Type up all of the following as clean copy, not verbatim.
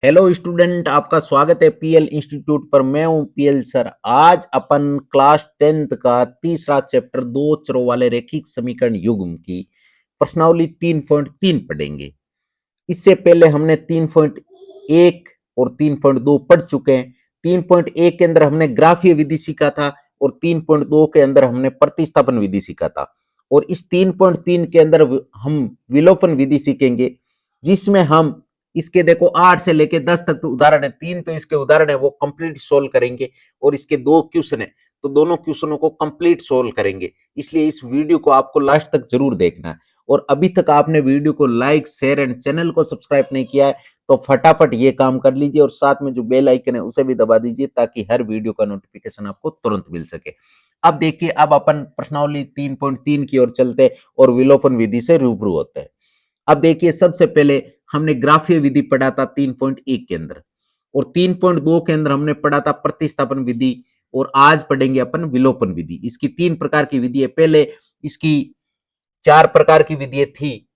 Hello student, आपका स्वागत है पीएल इंस्टीट्यूट पर। मैं हूं पीएल सर। आज अपन क्लास 10th का तीसरा चैप्टर दो चरों वाले रैखिक समीकरण युग्म की प्रश्नावली 3.3 पढ़ेंगे। इससे पहले हमने 3.1 और 3.2 पढ़ चुके हैं। 3.1 के अंदर हमने ग्राफीय विधि सीखा था और 3.2 के अंदर हमने प्रतिस्थापन विधि सीखा था। और इस 3.3 के अंदर हम विलोपन विधि सीखेंगे, जिसमें हम इसके देखो 8 से लेके 10 तक तो उदाहरण है। 3 तो इसके उदाहरण है, वो कंप्लीट सोल्व करेंगे। और इसके 2 क्वेश्चन है, तो दोनों क्वेश्चनों को कंप्लीट सोल्व करेंगे। इसलिए इस वीडियो को आपको लास्ट तक जरूर देखना है। और अभी तक आपने वीडियो को लाइक, शेयर एंड चैनल को सब्सक्राइब नहीं किया है तो फटाफट ये काम कर लीजिए और साथ में जो बेल आइकन है उसे भी दबा दीजिए, ताकि हर वीडियो का नोटिफिकेशन आपको तुरंत मिल सके। अब देखिए, अब अपन प्रश्नावली 3.3 की ओर चलते हैं और विलोपन विधि से रूबरू होते हैं। अब देखिए, सबसे पहले हमने ग्राफीय विधि पढ़ा था 3.1 के अंदर, और 3.2 के अंदर हमने पढ़ा था प्रतिस्थापन विधि। और आज पढ़ेंगे अपन विलोपन विधि। इसकी 3 प्रकार की विधि है। पहले इसकी 4 प्रकार की विधि थी,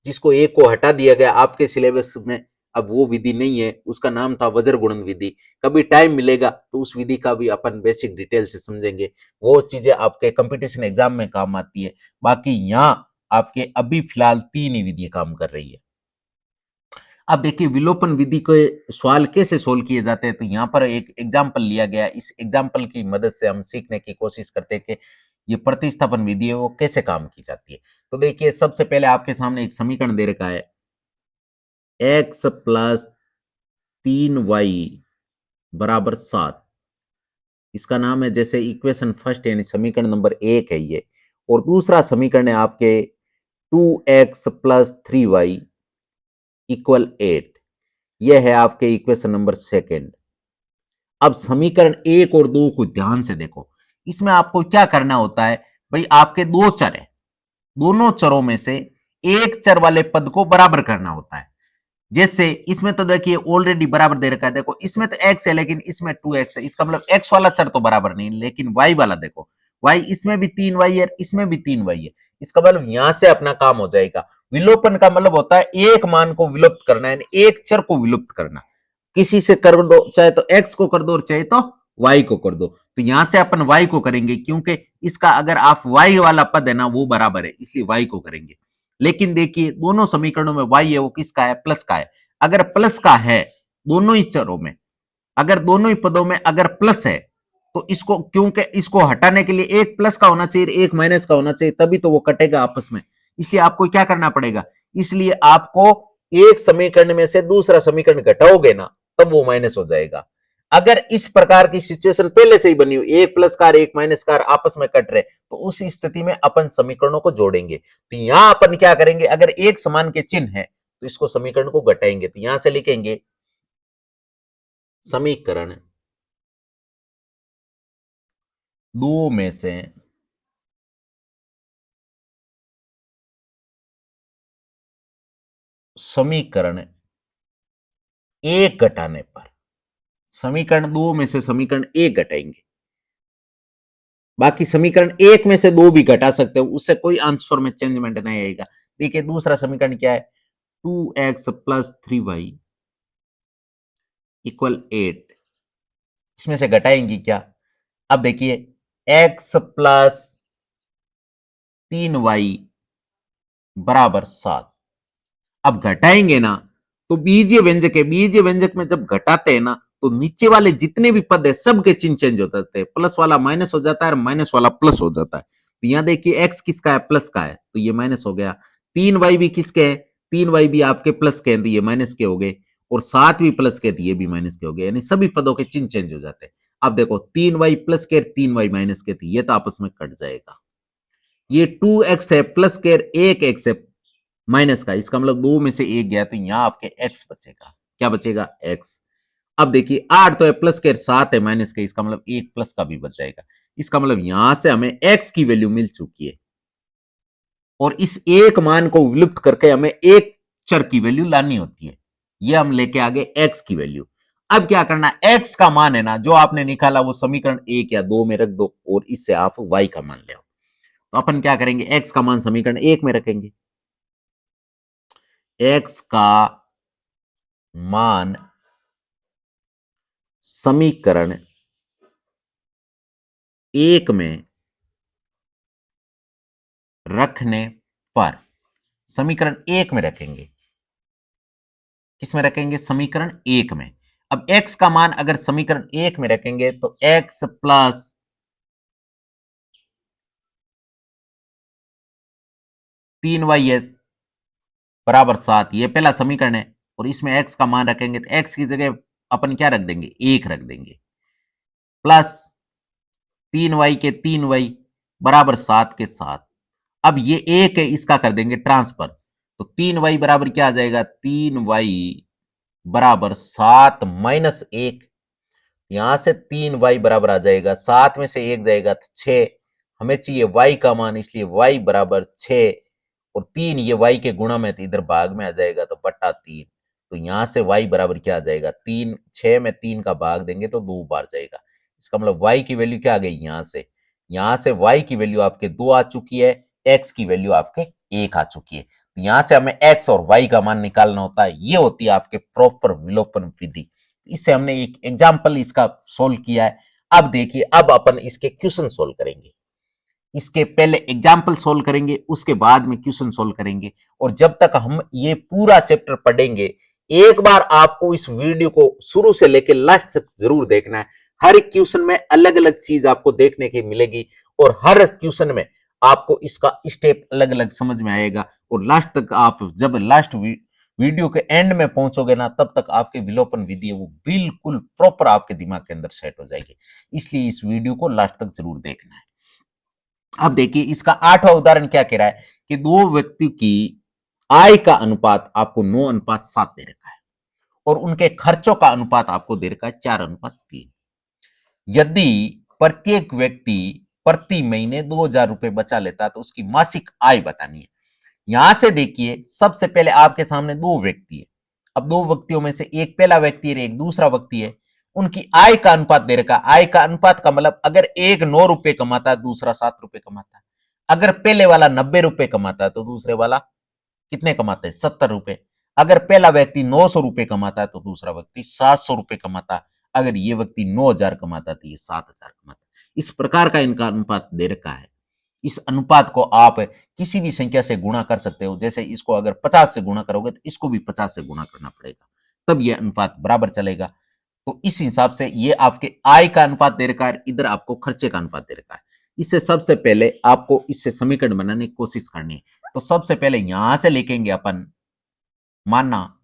जिसको एक को हटा दिया गया आपके सिलेबस में। अब वो विधि नहीं है, उसका नाम था वज्र गुणन विधि। कभी टाइम मिलेगा तो उस विधि का भी अपन बेसिक डिटेल से समझेंगे। वो चीजें आपके कंपटीशन एग्जाम में काम आती है। बाकी यहाँ आपके अभी फिलहाल 3 ही विधि काम कर रही है। अब देखिए, विलोपन विधि के सवाल कैसे सोल्व किए जाते हैं। तो यहाँ पर एक एग्जाम्पल लिया गया। इस एग्जाम्पल की मदद से हम सीखने की कोशिश करते हैं कि ये प्रतिस्थापन विधि है वो कैसे काम की जाती है। तो देखिए, सबसे पहले आपके सामने एक समीकरण दे रखा है, x प्लस 3y बराबर 7। इसका नाम है, जैसे इक्वेशन फर्स्ट यानी समीकरण नंबर 1 है ये। और दूसरा समीकरण है आपके 2x प्लस 3y इक्वल 8। यह है आपके इक्वेशन नंबर सेकेंड। अब समीकरण 1 और 2 को ध्यान से देखो। इसमें आपको क्या करना होता है भाई, आपके दो चर है, दोनों चरों में से एक चर वाले पद को बराबर करना होता है। जैसे इसमें तो देखिए ऑलरेडी बराबर दे रखा है। देखो, इसमें तो x है लेकिन इसमें 2x है। इसका मतलब x वाला चर तो बराबर नहीं, लेकिन y वाला देखो, y इसमें भी 3y है, इसमें भी 3y है। इसका मतलब यहां से अपना काम हो जाएगा। विलोपन का मतलब होता है एक मान को विलुप्त करना, यानी एक चर को विलुप्त करना। किसी से कर दो, चाहे तो x को कर दो और चाहे तो y को कर दो। तो यहां से अपन y को करेंगे, क्योंकि इसका अगर आप y वाला पद है ना वो बराबर है, इसलिए y को करेंगे। लेकिन देखिए, दोनों समीकरणों में y है वो किसका है, प्लस का है। अगर प्लस का है दोनों ही चरों में, अगर दोनों ही पदों में अगर प्लस है, तो इसको, क्योंकि इसको हटाने के लिए एक प्लस का होना चाहिए, एक माइनस का होना चाहिए, तभी तो वो कटेगा आपस में। इसलिए आपको क्या करना पड़ेगा, इसलिए आपको एक समीकरण में से दूसरा समीकरण घटाओगे ना, तब वो माइनस हो जाएगा। अगर इस प्रकार की सिचुएशन पहले से ही बनी हुई, एक प्लस कार एक माइनस कार आपस में कट रहे, तो उस स्थिति में अपन समीकरणों को जोड़ेंगे। तो यहां अपन क्या करेंगे, अगर एक समान के चिन्ह है तो इसको समीकरण को घटाएंगे। तो यहां से लिखेंगे समीकरण दो में से समीकरण एक घटाने पर, समीकरण दो में से समीकरण एक घटाएंगे। बाकी समीकरण एक में से दो भी घटा सकते हो, उससे कोई आंसर में चेंजमेंट नहीं आएगा। देखिए, दूसरा समीकरण क्या है, 2x प्लस 3y इक्वल 8। इसमें से घटाएंगे क्या, अब देखिए, x प्लस 3y बराबर 7। अब घटाएंगे ना, तो बीजीय व्यंजक है, बीजीय व्यंजक में जब घटाते हैं ना, तो नीचे वाले जितने भी पद है सबके चिन्ह चेंज हो जाते हैं। प्लस वाला माइनस हो जाता है और माइनस वाला प्लस हो जाता है। तो यहां देखिए, एक्स किसका है, प्लस का है, तो ये माइनस हो गया। 3y भी किसके हैं, 3y भी आपके प्लस के हैं, तो ये माइनस के हो गए। और 7 भी प्लस के, तो ये भी माइनस के हो गए। यानी सभी पदों के चिन्ह चेंज हो जाते हैं। अब देखो, 3y प्लस के 3y माइनस के, तो ये तो आपस में कट जाएगा। ये 2x है प्लस के, एक x है माइनस का, इसका मतलब दो में से एक गया, तो यहां आपके x बचेगा। क्या बचेगा, x। अब देखिए, 8 तो है प्लस के, 7 है माइनस के, इसका मतलब एक प्लस का भी बच जाएगा। इसका मतलब यहां से हमें x की वैल्यू मिल चुकी है। और इस एक मान को विलुप्त करके हमें एक चर की वैल्यू लानी होती है। ये हम लेके आगे x की वैल्यू। अब क्या करना, x का मान है ना जो आपने निकाला, वो समीकरण 1 या 2 में रख दो और इससे आप y का मान ले आओ। तो अपन क्या करेंगे, x का मान समीकरण 1 में रखेंगे। x का मान समीकरण एक में रखने पर, समीकरण एक में रखेंगे, किस में रखेंगे? समीकरण एक में। अब x का मान अगर समीकरण एक में रखेंगे तो x प्लस 3y है बराबर 7, ये पहला समीकरण है। और इसमें x का मान रखेंगे तो x की जगह अपन क्या रख देंगे? 1 रख देंगे, प्लस 3y के 3y बराबर 7 के साथ। अब ये एक है, इसका कर देंगे ट्रांसफर, तो 3y बराबर क्या आ जाएगा? 3y बराबर 7 माइनस 1। यहां से 3y बराबर आ जाएगा, 7 में से 1 जाएगा तो 6। हमें चाहिए y का मान, इसलिए y बराबर 6 और 3 ये y के गुणा में, तो इधर भाग में आ जाएगा तो बट्टा 3। तो यहां से y बराबर क्या आ जाएगा? 3, 6 में 3 का भाग देंगे तो 2 बार जाएगा। इसका मतलब y की वैल्यू क्या आ गई? यहां से y की वैल्यू आपके 2 आ चुकी है, x की वैल्यू आपके 1 आ चुकी है। तो यहां से हमें x और y का मान निकालना होता है, ये होती है आपके प्रॉपर विलोपन विधि। इससे हमने एक एग्जाम्पल इसका सोल्व किया है। अब देखिए, अब अपन इसके क्वेश्चन सोल्व करेंगे। इसके पहले एग्जाम्पल सोल्व करेंगे, उसके बाद में क्वेश्चन सोल्व करेंगे। और जब तक हम ये पूरा चैप्टर पढ़ेंगे, एक बार आपको इस वीडियो को शुरू से लेकर लास्ट तक जरूर देखना है। हर एक क्वेश्चन में अलग अलग चीज आपको देखने की मिलेगी और हर क्वेश्चन में आपको इसका स्टेप अलग अलग समझ में आएगा। और लास्ट तक आप जब लास्ट वीडियो के एंड में पहुंचोगे ना, तब तक आपके विलोपन विधि वो बिल्कुल प्रॉपर आपके दिमाग के अंदर सेट हो जाएगी। इसलिए इस वीडियो को लास्ट तक जरूर देखना है। अब देखिए, इसका 8वां उदाहरण क्या कह रहा है कि दो व्यक्ति की आय का अनुपात आपको 9:7 दे रखा है और उनके खर्चों का अनुपात आपको दे रखा है 4:3। यदि प्रत्येक व्यक्ति प्रति महीने 2,000 रुपए बचा लेता है तो उसकी मासिक आय बतानी है। यहां से देखिए, सबसे पहले आपके सामने दो व्यक्ति है। अब दो व्यक्तियों में से एक पहला व्यक्ति है, एक दूसरा व्यक्ति है। उनकी आय का अनुपात दे रखा है। आय का अनुपात का मतलब, अगर एक 9 रुपए कमाता है, दूसरा 7 रुपए कमाता है। अगर पहले वाला 90 रुपए कमाता है तो दूसरे वाला कितने कमाते हैं? 70 रुपए। अगर पहला व्यक्ति 900 रुपए कमाता है तो दूसरा व्यक्ति 700 रुपए कमाता है। अगर ये व्यक्ति 9,000 कमाता है तो ये 7,000 कमाता है। इस प्रकार का इनका अनुपात दे रखा है। इस अनुपात को आप किसी भी संख्या से गुणा कर सकते हो। जैसे इसको अगर 50 से गुणा करोगे तो इसको भी 50 से गुणा करना पड़ेगा, तब यह अनुपात बराबर चलेगा। तो इस हिसाब से ये आपके आय का अनुपात दे रखा है, इधर आपको खर्चे का अनुपात दे रखा है। इससे सबसे पहले आपको इससे समीकरण बनाने की कोशिश करनी है। तो सबसे पहले यहां से लिखेंगे अपन, माना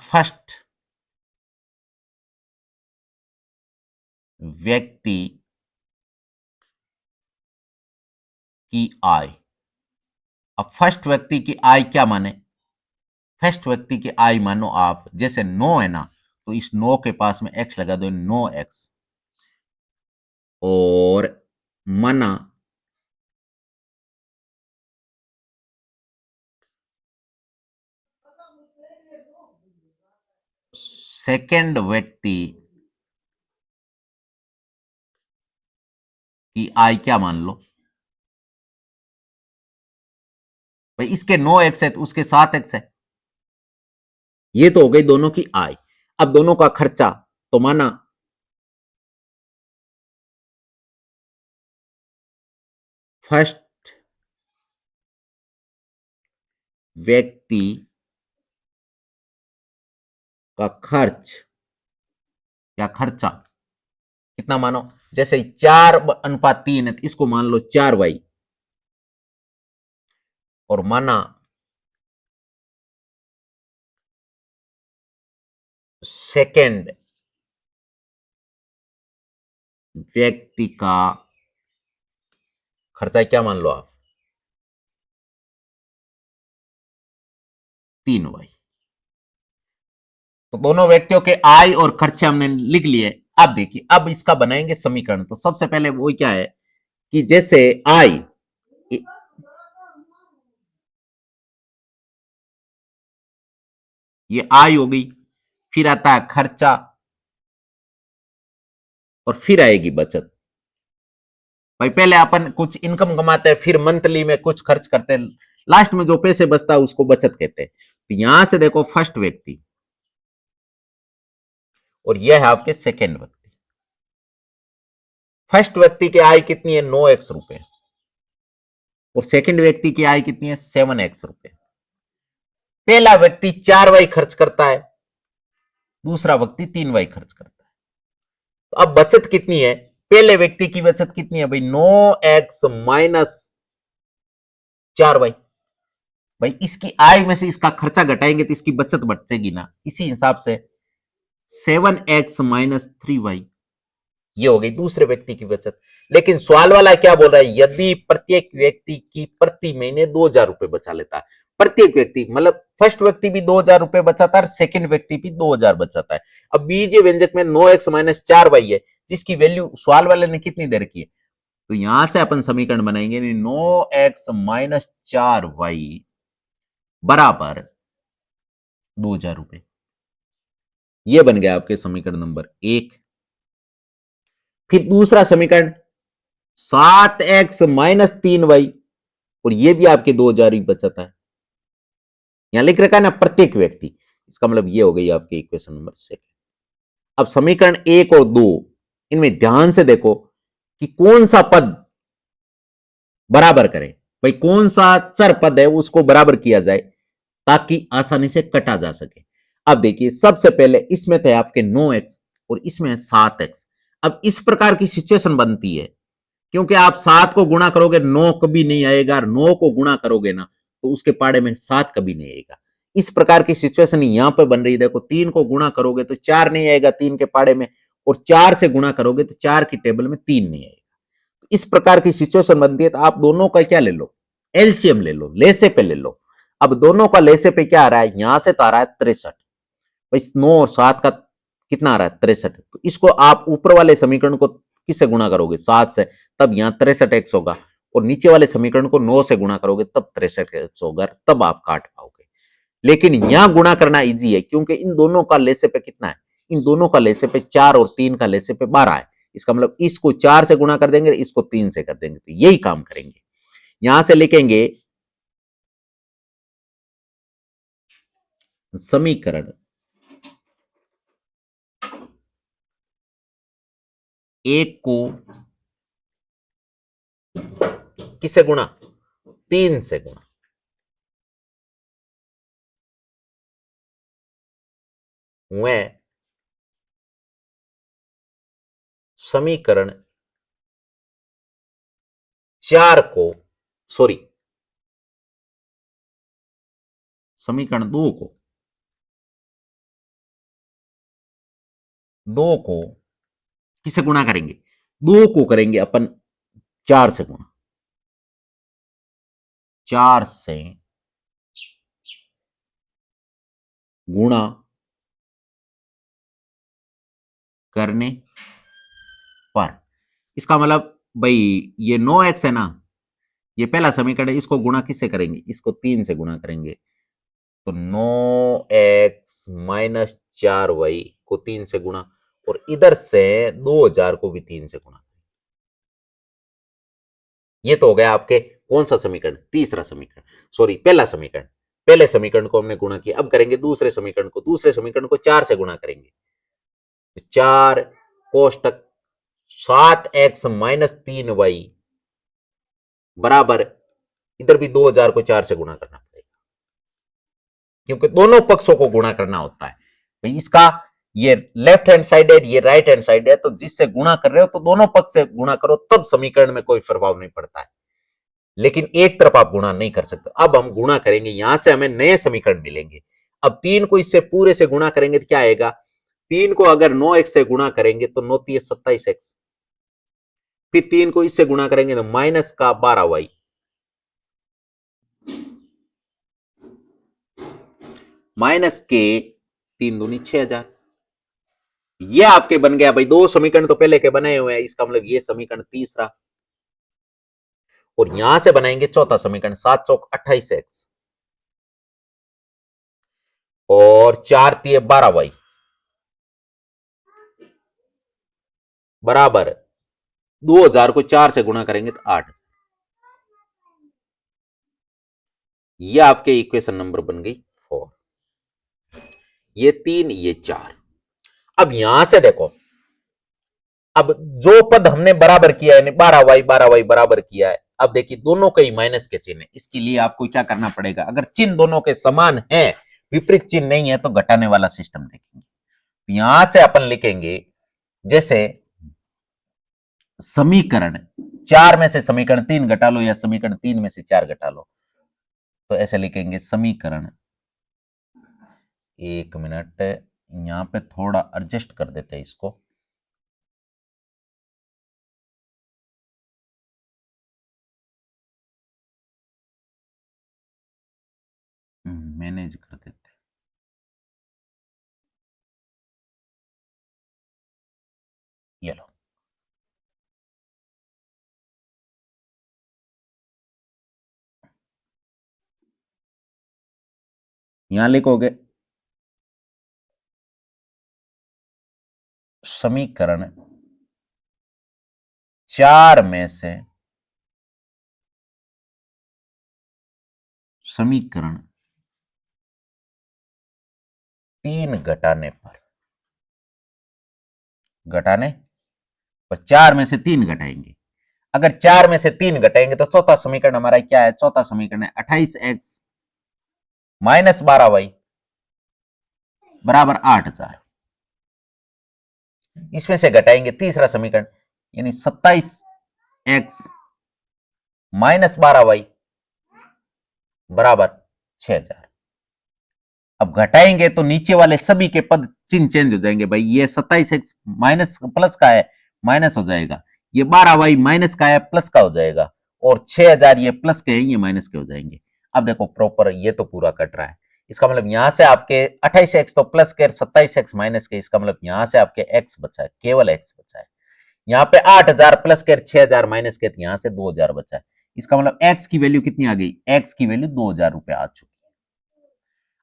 फर्स्ट व्यक्ति की आय। अब फर्स्ट व्यक्ति की आय क्या माने? फर्स्ट व्यक्ति की आय मानो आप, जैसे 9 है ना, तो इस 9 के पास में x लगा दो, 9x। और माना सेकंड व्यक्ति की आय क्या मान लो भाई, इसके 9x है तो उसके 7x है। ये तो हो गई दोनों की आय। अब दोनों का खर्चा, तो माना फर्स्ट व्यक्ति का खर्च या खर्चा कितना मानो? जैसे 4:3 है तो इसको मान लो 4y। और माना सेकंड व्यक्ति का खर्चा क्या मान लो आप? 3y। तो दोनों व्यक्तियों के आय और खर्चे हमने लिख लिए। अब देखिए, अब इसका बनाएंगे समीकरण। तो सबसे पहले वो क्या है कि जैसे आय, ये आय हो गई, फिर आता है खर्चा और फिर आएगी बचत। भाई पहले अपन कुछ इनकम कमाते हैं, फिर मंथली में कुछ खर्च करते हैं, लास्ट में जो पैसे बचता है उसको बचत कहते हैं। तो यहां से देखो फर्स्ट व्यक्ति और यह है आपके सेकेंड व्यक्ति। फर्स्ट व्यक्ति की आय कितनी है 9x रुपए और सेकंड व्यक्ति की आय कितनी है 7x रुपए। पहला व्यक्ति 4y खर्च करता है, दूसरा व्यक्ति 3y खर्च करता है। तो अब बचत कितनी है, पहले व्यक्ति की बचत कितनी है भाई 9x माइनस 4y। भाई इसकी आय में से इसका खर्चा घटाएंगे तो इसकी बचत बचेगी ना, इसी हिसाब से 7x माइनस 3y ये हो गई दूसरे व्यक्ति की बचत। लेकिन सवाल वाला क्या बोल रहा है, यदि प्रत्येक व्यक्ति की प्रति महीने 2000 रुपए बचा लेता है, प्रत्येक व्यक्ति मतलब फर्स्ट व्यक्ति भी 2000 रुपए बचाता है, सेकंड व्यक्ति भी 2000 बचाता है। अब बीजीय व्यंजक में 9x माइनस 4y है, जिसकी वैल्यू सवाल वाले ने कितनी दे रखी है, तो यहां से अपन समीकरण बनाएंगे 9x माइनस 4y बराबर 2000 रुपए। यह बन गया आपके समीकरण नंबर 1। फिर दूसरा समीकरण 7x माइनस 3y और ये भी आपके 2000 ही बचत है, यहां लिख रखा है ना प्रत्येक व्यक्ति, इसका मतलब ये हो गई आपकी इक्वेशन नंबर 2। अब समीकरण 1 और 2 इनमें ध्यान से देखो कि कौन सा पद बराबर करें, भाई कौन सा चर पद है उसको बराबर किया जाए ताकि आसानी से कटा जा सके। अब देखिए सबसे पहले इसमें थे आपके 9x और इसमें है 7x। अब इस प्रकार की सिचुएशन बनती है क्योंकि आप 7 को गुणा करोगे 9 कभी नहीं आएगा, और 9 को गुणा करोगे ना तो उसके पाड़े में 7 कभी नहीं आएगा। इस प्रकार की सिचुएशन यहां पर बन रही है। देखो 3 को गुणा करोगे तो 4 नहीं आएगा 3 के पाड़े में, और 4 से गुणा करोगे तो 4 की टेबल में 3 नहीं आएगा। इस प्रकार की सिचुएशन बनती है तो आप दोनों का क्या ले लो, एलसीएम ले लो, लेसे पे ले लो। अब दोनों का लेसे पे क्या आ रहा है, यहां से तो आ रहा है 63, भाई 9 और 7 का कितना आ रहा है 63, तो इसको आप ऊपर वाले समीकरण को किससे गुणा करोगे 7 से, तब यहां 63x होगा, और नीचे वाले समीकरण को 9 से गुणा करोगे तब 63x होगा, तब आप काट पाओगे। लेकिन यहां गुणा करना इजी है क्योंकि इन दोनों का लेसे पे कितना है, इन दोनों का लेसे पे 4 और 3 का लेसे पे 12 है। इसका मतलब इसको 4 से गुणा कर देंगे, इसको 3 से कर देंगे, तो यही काम करेंगे। यहां से लिखेंगे समीकरण 1 को किससे गुणा, 3 से गुणा, वह समीकरण 4 को सॉरी समीकरण 2 को किससे गुणा करेंगे, 2 को करेंगे अपन 4 से गुणा, 4 से गुणा करने पर, इसका मतलब भाई ये 9x है ना, ये पहला समीकरण है, इसको गुणा किससे करेंगे, इसको 3 से गुणा करेंगे, तो 9x माइनस 4y को 3 से गुणा, और इधर से 2000 को भी 3 से गुणा। ये तो हो गया आपके कौन सा समीकरण, तीसरा समीकरण, सॉरी पहला समीकरण। पहले समीकरण को हमने गुणा किया, अब करेंगे दूसरे समीकरण को, दूसरे समीकरण को 4 से गुणा करेंगे, 4 कोष्टक 7x माइनस 3y बराबर, इधर भी 2000 को 4 से गुणा करना पड़ेगा क्योंकि दोनों पक्षों को गुणा करना होता है। भाई इसका ये लेफ्ट हैंड साइड है, ये राइट हैंड साइड है, तो जिससे गुणा कर रहे हो तो दोनों पक्ष से गुणा करो, तब समीकरण में कोई प्रभाव नहीं पड़ता है। लेकिन एक तरफ आप गुणा नहीं कर सकते। अब हम गुणा करेंगे, यहां से हमें नए समीकरण मिलेंगे। अब 3 को इससे पूरे से गुणा करेंगे तो क्या आएगा, 3 को अगर 9x से गुणा करेंगे तो 9 3 27x, फिर 3 को इससे गुणा करेंगे तो माइनस का 12y, माइनस के 3 दूनी 6000। ये आपके बन गया भाई, दो समीकरण तो पहले के बने हुए हैं, इसका मतलब ये समीकरण तीसरा, और यहां से बनाएंगे चौथा समीकरण 7 चौक 28x और 4 3 12y बराबर 2000 को 4 से गुणा करेंगे तो 8000। ये आपके इक्वेशन नंबर बन गई 4। ये 3, ये 4। अब यहां से देखो, अब जो पद हमने बराबर किया है, 12y बराबर किया है, अब देखिए दोनों के ही माइनस के चिन्ह है। इसके लिए आपको क्या करना पड़ेगा, अगर चिन्ह दोनों के समान है, विपरीत चिन्ह नहीं है, तो घटाने वाला सिस्टम देखेंगे। यहां से अपन लिखेंगे, जैसे समीकरण 4 में से समीकरण 3 घटा लो, या समीकरण 3 में से 4 घटा लो, तो ऐसे लिखेंगे समीकरण, एक मिनट, यहां पे थोड़ा एडजस्ट कर देते हैं इसको। मैनेज कर देते हैं। ये लो, यहां लिखोगे समीकरण 4 में से समीकरण 3 घटाने पर 4 में से 3 घटाएंगे। अगर 4 में से 3 घटाएंगे तो चौथा समीकरण हमारा क्या है, चौथा समीकरण है 28x माइनस 12y बराबर 8000। इसमें से घटाएंगे तीसरा समीकरण, यानी 27x माइनस 12y बराबर 6000। अब घटाएंगे तो नीचे वाले सभी के पद चिन्ह चेंज हो जाएंगे भाई। ये 27x माइनस प्लस का है, माइनस हो जाएगा। ये 12y माइनस का है, प्लस का हो जाएगा। और 6000 ये प्लस के हैं, ये माइनस के हो जाएंगे। अब देखो प्रॉपर ये तो पूरा कट रहा है। इसका मतलब यहां से आपके 28x तो प्लस के, 27x माइनस के, इसका मतलब यहां से आपके x बचा है, केवल x बचा है। यहाँ पे 8000 प्लस के, 6000 माइनस के, यहां से 2000 बचा है। इसका मतलब x की वैल्यू कितनी आ गई, x की वैल्यू 2000 रुपए आ चुकी है।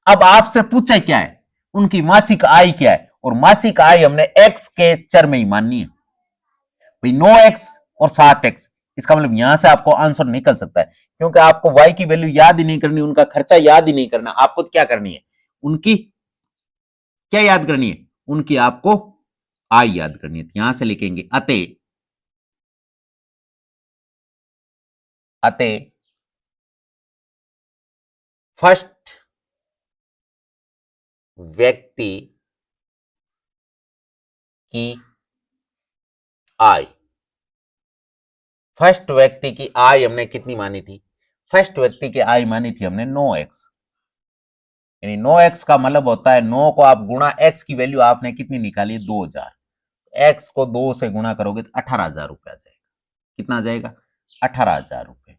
अब आपसे पूछा क्या है, उनकी मासिक आय क्या है, और मासिक आय हमने x के चर में ही माननी है भाई, 9x और 7x। इसका मतलब यहां से आपको आंसर निकल सकता है, क्योंकि आपको y की वैल्यू याद ही नहीं करनी, उनका खर्चा याद ही नहीं करना, आपको क्या करनी है, उनकी क्या याद करनी है, उनकी आपको आय याद करनी है। यहां से लिखेंगे अतः अतः फर्स्ट व्यक्ति की आय, फर्स्ट व्यक्ति की आय हमने कितनी मानी थी, फर्स्ट व्यक्ति की आय मानी थी हमने 9x, यानी 9x का मतलब होता है 9 को आप गुणा x की वैल्यू आपने कितनी निकाली, 2000। x को 2 से गुणा करोगे तो 18,000 रुपए आ जाएगा। कितना आ जाएगा, 18,000 रुपए।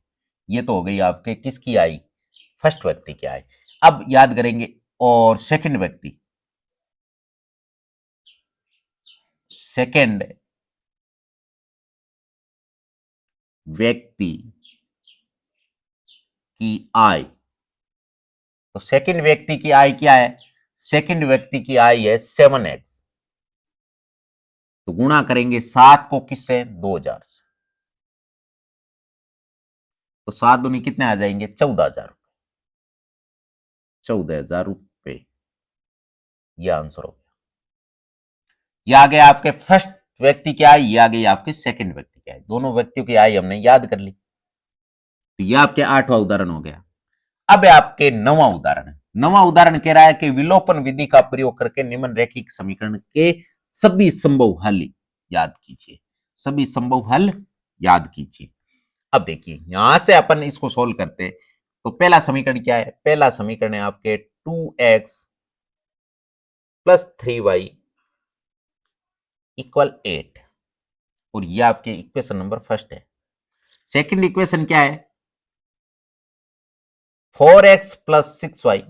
ये तो हो गई आपके किसकी आई, फर्स्ट व्यक्ति की आय। अब याद करेंगे, और सेकंड व्यक्ति, सेकंड व्यक्ति की आय, तो सेकंड व्यक्ति की आय क्या है, सेकंड व्यक्ति की आय है 7x। तो गुणा करेंगे 7 को किससे, 2000 से, तो 7 दूनी कितने आ जाएंगे, 14,000 रुपए, 14,000 रुपए। यह आंसर हो गया। यह आ गया आपके फर्स्ट व्यक्ति की आय, यह आ गई आपके सेकंड व्यक्ति की आय। दोनों व्यक्तियों की आय हमने याद कर ली। तो यह आपके 8वां उदाहरण हो गया। अब आपके 9वां उदाहरण, 9वां उदाहरण कह रहा है कि विलोपन विधि का प्रयोग करके निम्न रैखिक समीकरण के सभी संभव हल याद कीजिए, सभी संभव हल याद कीजिए। अब देखिए यहां से अपन इसको सोल्व करते हैं, तो पहला समीकरण क्या है, पहला समीकरण है आपके 2x प्लस 3y इक्वल 8, और ये आपके इक्वेशन नंबर फर्स्ट है। सेकंड इक्वेशन क्या है, 4x प्लस 6y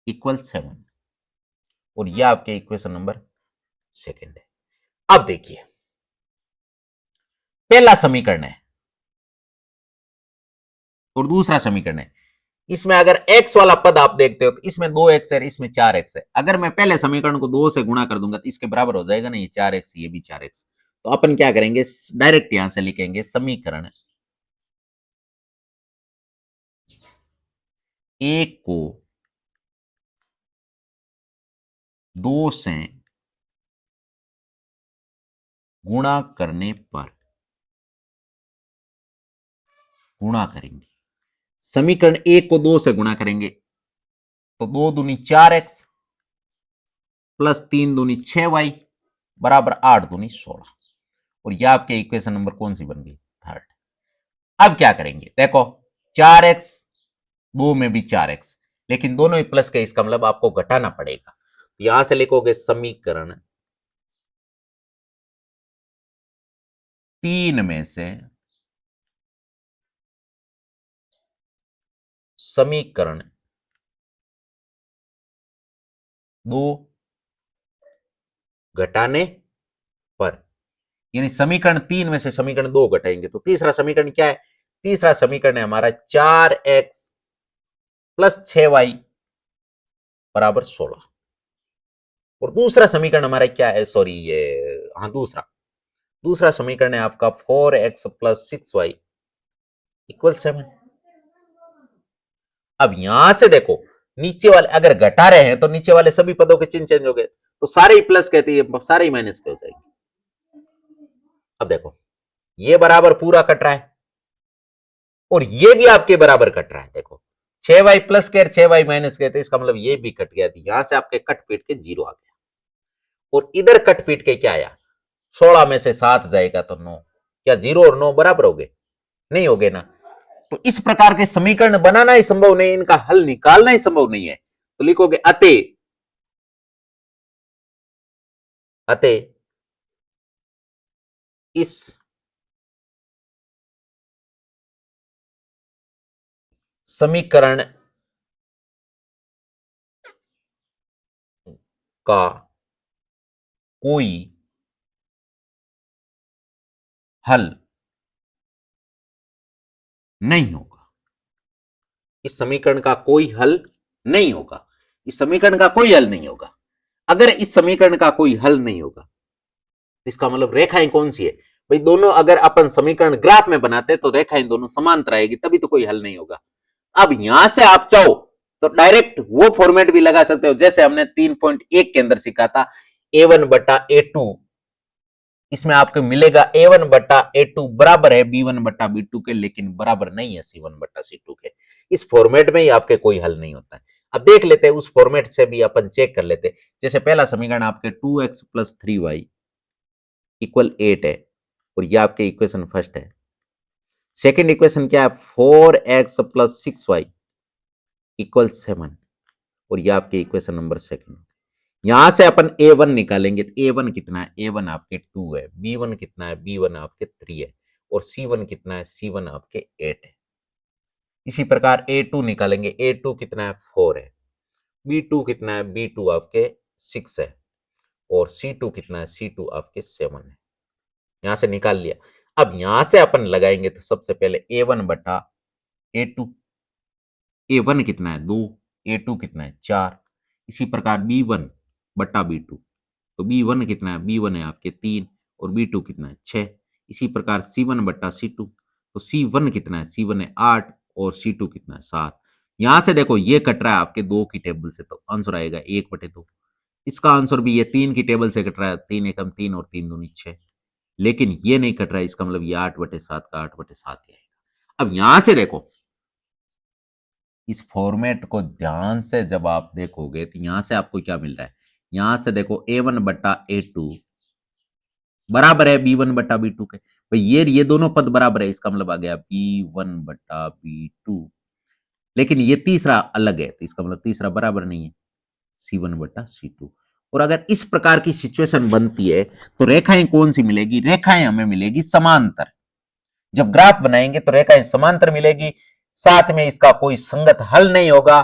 इक्वल 7, और ये आपके इक्वेशन नंबर सेकंड है। अब देखिए पहला समीकरण है और दूसरा समीकरण है, इसमें अगर x वाला पद आप देखते हो तो इसमें 2x है, इसमें 4x है। अगर मैं पहले समीकरण को 2 से गुणा कर दूंगा तो इसके बराबर हो जाएगा ना, ये 4x, ये भी 4x। तो अपन क्या करेंगे, डायरेक्ट यहां से लिखेंगे समीकरण एक को 2 से गुणा करने पर गुणा करेंगे। समीकरण 1 को 2 से गुणा करेंगे तो 2 दूनी 4x प्लस 3 दूनी 6y बराबर 8 दूनी 16। और यह आपके इक्वेशन नंबर कौन सी बन गई? थर्ड। अब क्या करेंगे? देखो 4x, 2 में भी 4x, लेकिन दोनों ही प्लस के, इसका मतलब आपको घटाना पड़ेगा। यहां से लिखोगे समीकरण 3 में से समीकरण 2 घटाने पर, यानी समीकरण 3 में से समीकरण 2 घटाएंगे तो तीसरा समीकरण क्या है? तीसरा समीकरण है हमारा 4x प्लस 6y बराबर 16। और दूसरा समीकरण हमारा क्या है? सॉरी, ये हाँ, दूसरा समीकरण है आपका 4x प्लस 6y इक्वल 7। अब यहां से देखो, नीचे वाले अगर घटा रहे हैं तो नीचे वाले सभी पदों के चिन्ह चेंज हो गए, तो सारे ही प्लस कहते हैं, सारे ही माइनस पे हो जाएंगे। अब देखो, ये बराबर पूरा कट रहा है और ये भी आपके बराबर कट रहा है। देखो 6y प्लस के 6y माइनस के, तो इसका मतलब ये भी कट गया, यहां से आपके कट पीट के 0 आ गया। और इधर कट पीट के क्या आया? 16 में से 7 जाएगा तो 9। क्या 0 और 9 बराबर हो गए? नहीं हो गए ना। तो इस प्रकार के समीकरण बनाना ही संभव नहीं, इनका हल निकालना ही संभव नहीं है। तो लिखोगे अतः इस समीकरण का कोई हल नहीं होगा। इस समीकरण का कोई हल नहीं होगा। इस समीकरण का कोई हल नहीं होगा। अगर इस समीकरण का कोई हल नहीं होगा तो इसका मतलब रेखाएं कौन सी है भाई? दोनों अगर अपन समीकरण ग्राफ में बनाते तो रेखाएं दोनों समांतर आएगी, तभी तो कोई हल नहीं होगा। अब यहां से आप चाहो तो डायरेक्ट वो फॉर्मेट भी लगा सकते हो जैसे हमने 3.1 के अंदर सीखा था, a1 बटा a2। इसमें आपको मिलेगा a1 बटा a2 बराबर है b1 बटा b2 के, लेकिन बराबर नहीं है c1 बटा c2 के। इस फॉर्मेट में ही आपके कोई हल नहीं होता है। अब देख लेते हैं, उस फॉर्मेट से भी अपन चेक कर लेते हैं। जैसे पहला समीकरण आपके 2x प्लस 3y इक्वल 8 है और ये आपके इक्वेशन फर्स्ट है। सेकेंड इक्वेशन क्या है? 4x प्लस 6y इक्वल 7 और ये आपके इक्वेशन नंबर सेकेंड। यहां से अपन a1 निकालेंगे तो a1 कितना है? a1 आपके 2 है। b1 कितना है? b1 आपके 3 है। और c1 कितना है? c1 आपके 8 है। इसी प्रकार a2 निकालेंगे, a2 कितना है? 4 है। b2 कितना है? b2 आपके 6 है। और c2 कितना है? c2 आपके 7 है। यहां से निकाल लिया। अब यहां से अपन लगाएंगे तो सबसे पहले a1 बटा a2, a1 कितना है? 2, a2 कितना है? 4। इसी प्रकार b1 बटा b2, तो b1 कितना है? b1 है आपके 3 और b2 कितना है? 6। इसी प्रकार c1 बटा c2, तो c1 कितना है? c1 है 8 और c2 कितना है? 7। यहां से देखो ये कट रहा है आपके 2 की टेबल से, तो आंसर आएगा 1/2। इसका आंसर भी ये 3 की टेबल से कट रहा है, 3 एकम 3 और 3 दूनी 6। लेकिन ये नहीं कट रहा है, इसका मतलब ये 8/7 का 8/7 ही आएगा। अब यहां से देखो, इस फॉर्मेट को ध्यान से जब आप देखोगे तो यहां से आपको क्या मिल रहा है? यहां से देखो a1 बटा a2 बराबर है b1 बटा b2 के। भाई ये दोनों पद बराबर है, इसका मतलब आ गया b1 बटा b2। लेकिन ये तीसरा अलग है, तो इसका मतलब तीसरा बराबर नहीं है, c1 बटा c2। और अगर इस प्रकार की सिचुएशन बनती है तो रेखाएं कौन सी मिलेगी? रेखाएं हमें मिलेगी समांतर। जब ग्राफ बनाएंगे तो रेखाएं समांतर मिलेगी, साथ में इसका कोई संगत हल नहीं होगा,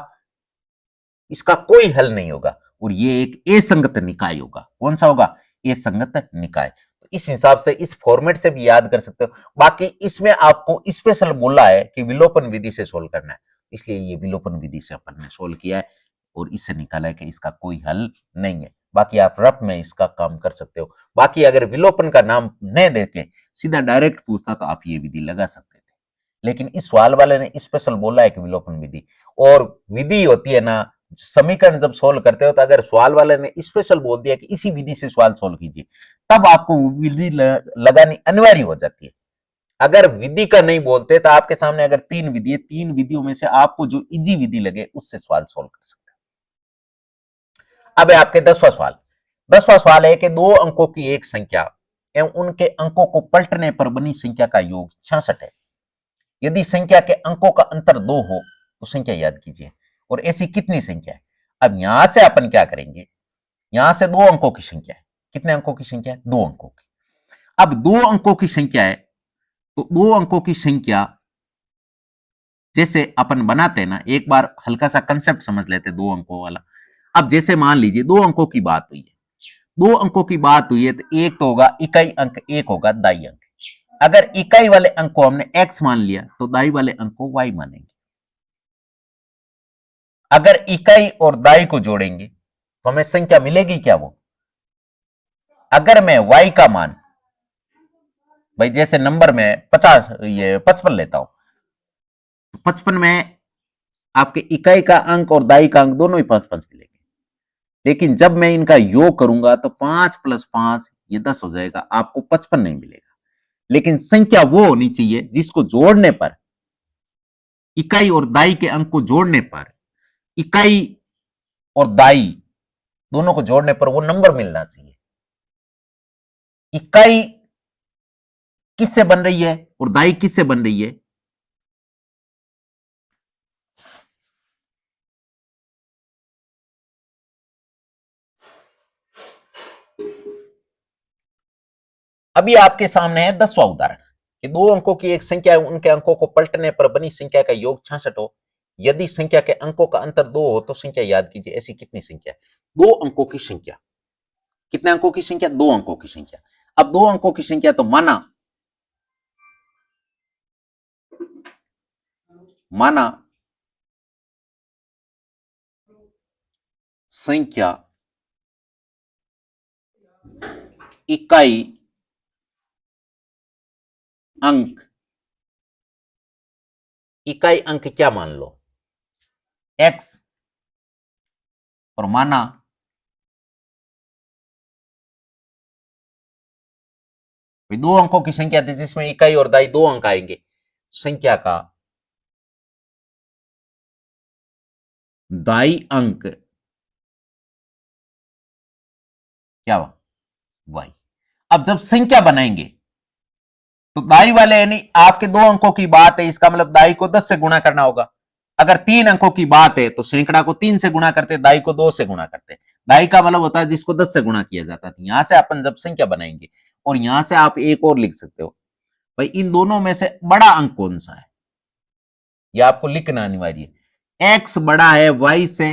इसका कोई हल नहीं होगा। और ये एक ए संगत निकाय होगा। कौन सा होगा? ए संगत निकाय। तो इस हिसाब से इस फॉर्मेट से भी याद कर सकते हो। बाकी इसमें आपको स्पेशल बोला है कि विलोपन विधि से सोल्व करना है, इसलिए ये विलोपन विधि से अपन ने सोल्व किया है और इससे निकाला है कि इसका कोई हल नहीं है। बाकी आप रफ में इसका काम कर सकते हो। बाकी अगर विलोपन का नाम न देके सीधा डायरेक्ट पूछता तो आप ये विधि लगा सकते थे, लेकिन इस सवाल वाले ने स्पेशल बोला है कि विलोपन विधि। और विधि होती है ना, समीकरण जब सोल्व करते हो तो अगर सवाल वाले ने स्पेशल बोल दिया कि इसी विधि से सवाल सोल्व कीजिए, तब आपको विधि लगानी अनिवार्य हो जाती है। अगर विधि का नहीं बोलते तो आपके सामने अगर 3 विधि है, 3 विधियों में से आपको जो इजी विधि लगे उससे सवाल सोल्व कर सकते हैं। अब है आपके 10वां सवाल। 10वां सवाल है कि 2 अंकों की एक संख्या एवं उनके अंकों को पलटने पर बनी संख्या का योग 66 है। यदि संख्या के अंकों का अंतर 2 हो तो संख्या याद कीजिए, और ऐसी कितनी संख्या है। अब यहां से अपन क्या करेंगे, यहां से 2 अंकों की संख्या है। कितने अंकों की संख्या है? 2 अंकों की। अब 2 अंकों की संख्या है तो 2 अंकों की संख्या जैसे अपन बनाते हैं ना, एक बार हल्का सा कंसेप्ट समझ लेते हैं 2 अंकों वाला। अब जैसे मान लीजिए 2 अंकों की बात हुई है, 2 अंकों की बात हुई है तो एक तो होगा इकाई अंक, एक होगा दाई अंक। अगर इकाई वाले अंक को हमने x मान लिया तो दाई वाले अंक को y मानेंगे। अगर इकाई और दाई को जोड़ेंगे तो हमें संख्या मिलेगी क्या? वो अगर मैं y का मान, भाई जैसे नंबर में 55 लेता हूं तो 55 में आपके इकाई का अंक और दाई का अंक दोनों ही 5 मिलेंगे। लेकिन जब मैं इनका योग करूंगा तो 5 + 5 ये 10 हो जाएगा, आपको 55 नहीं मिलेगा। लेकिन संख्या वो होनी चाहिए जिसको जोड़ने पर, इकाई और दाई के अंक को जोड़ने पर, इकाई और दाई दोनों को जोड़ने पर वो नंबर मिलना चाहिए। इकाई किससे बन रही है और दाई किससे बन रही है? अभी आपके सामने है 10वां उदाहरण कि 2 अंकों की एक संख्या है, उनके अंकों को पलटने पर बनी संख्या का योग 66 हो। यदि संख्या के अंकों का अंतर 2 हो तो संख्या याद कीजिए। ऐसी कितनी संख्या है? 2 अंकों की संख्या। कितने अंकों की संख्या? 2 अंकों की संख्या। अब 2 अंकों की संख्या तो माना संख्या इकाई अंक, इकाई अंक क्या मान लो? x, और माना दो अंकों की संख्या थी जिसमें इकाई और दाई 2 अंक आएंगे। संख्या का दाई अंक क्या हुआ? y। अब जब संख्या बनाएंगे तो दाई वाले यानी आपके 2 अंकों की बात है, इसका मतलब दाई को 10 से गुणा करना होगा। अगर 3 अंकों की बात है तो सैकड़ा को 3 से गुणा करते, दाई को 2 से गुणा करते। दाई का मतलब होता है जिसको 10 से गुणा किया जाता था। यहां से अपन जब संख्या बनाएंगे, और यहां से आप एक और लिख सकते हो, भाई इन दोनों में से बड़ा अंक कौन सा है, यह आपको लिखना अनिवार्य है। x बड़ा है y से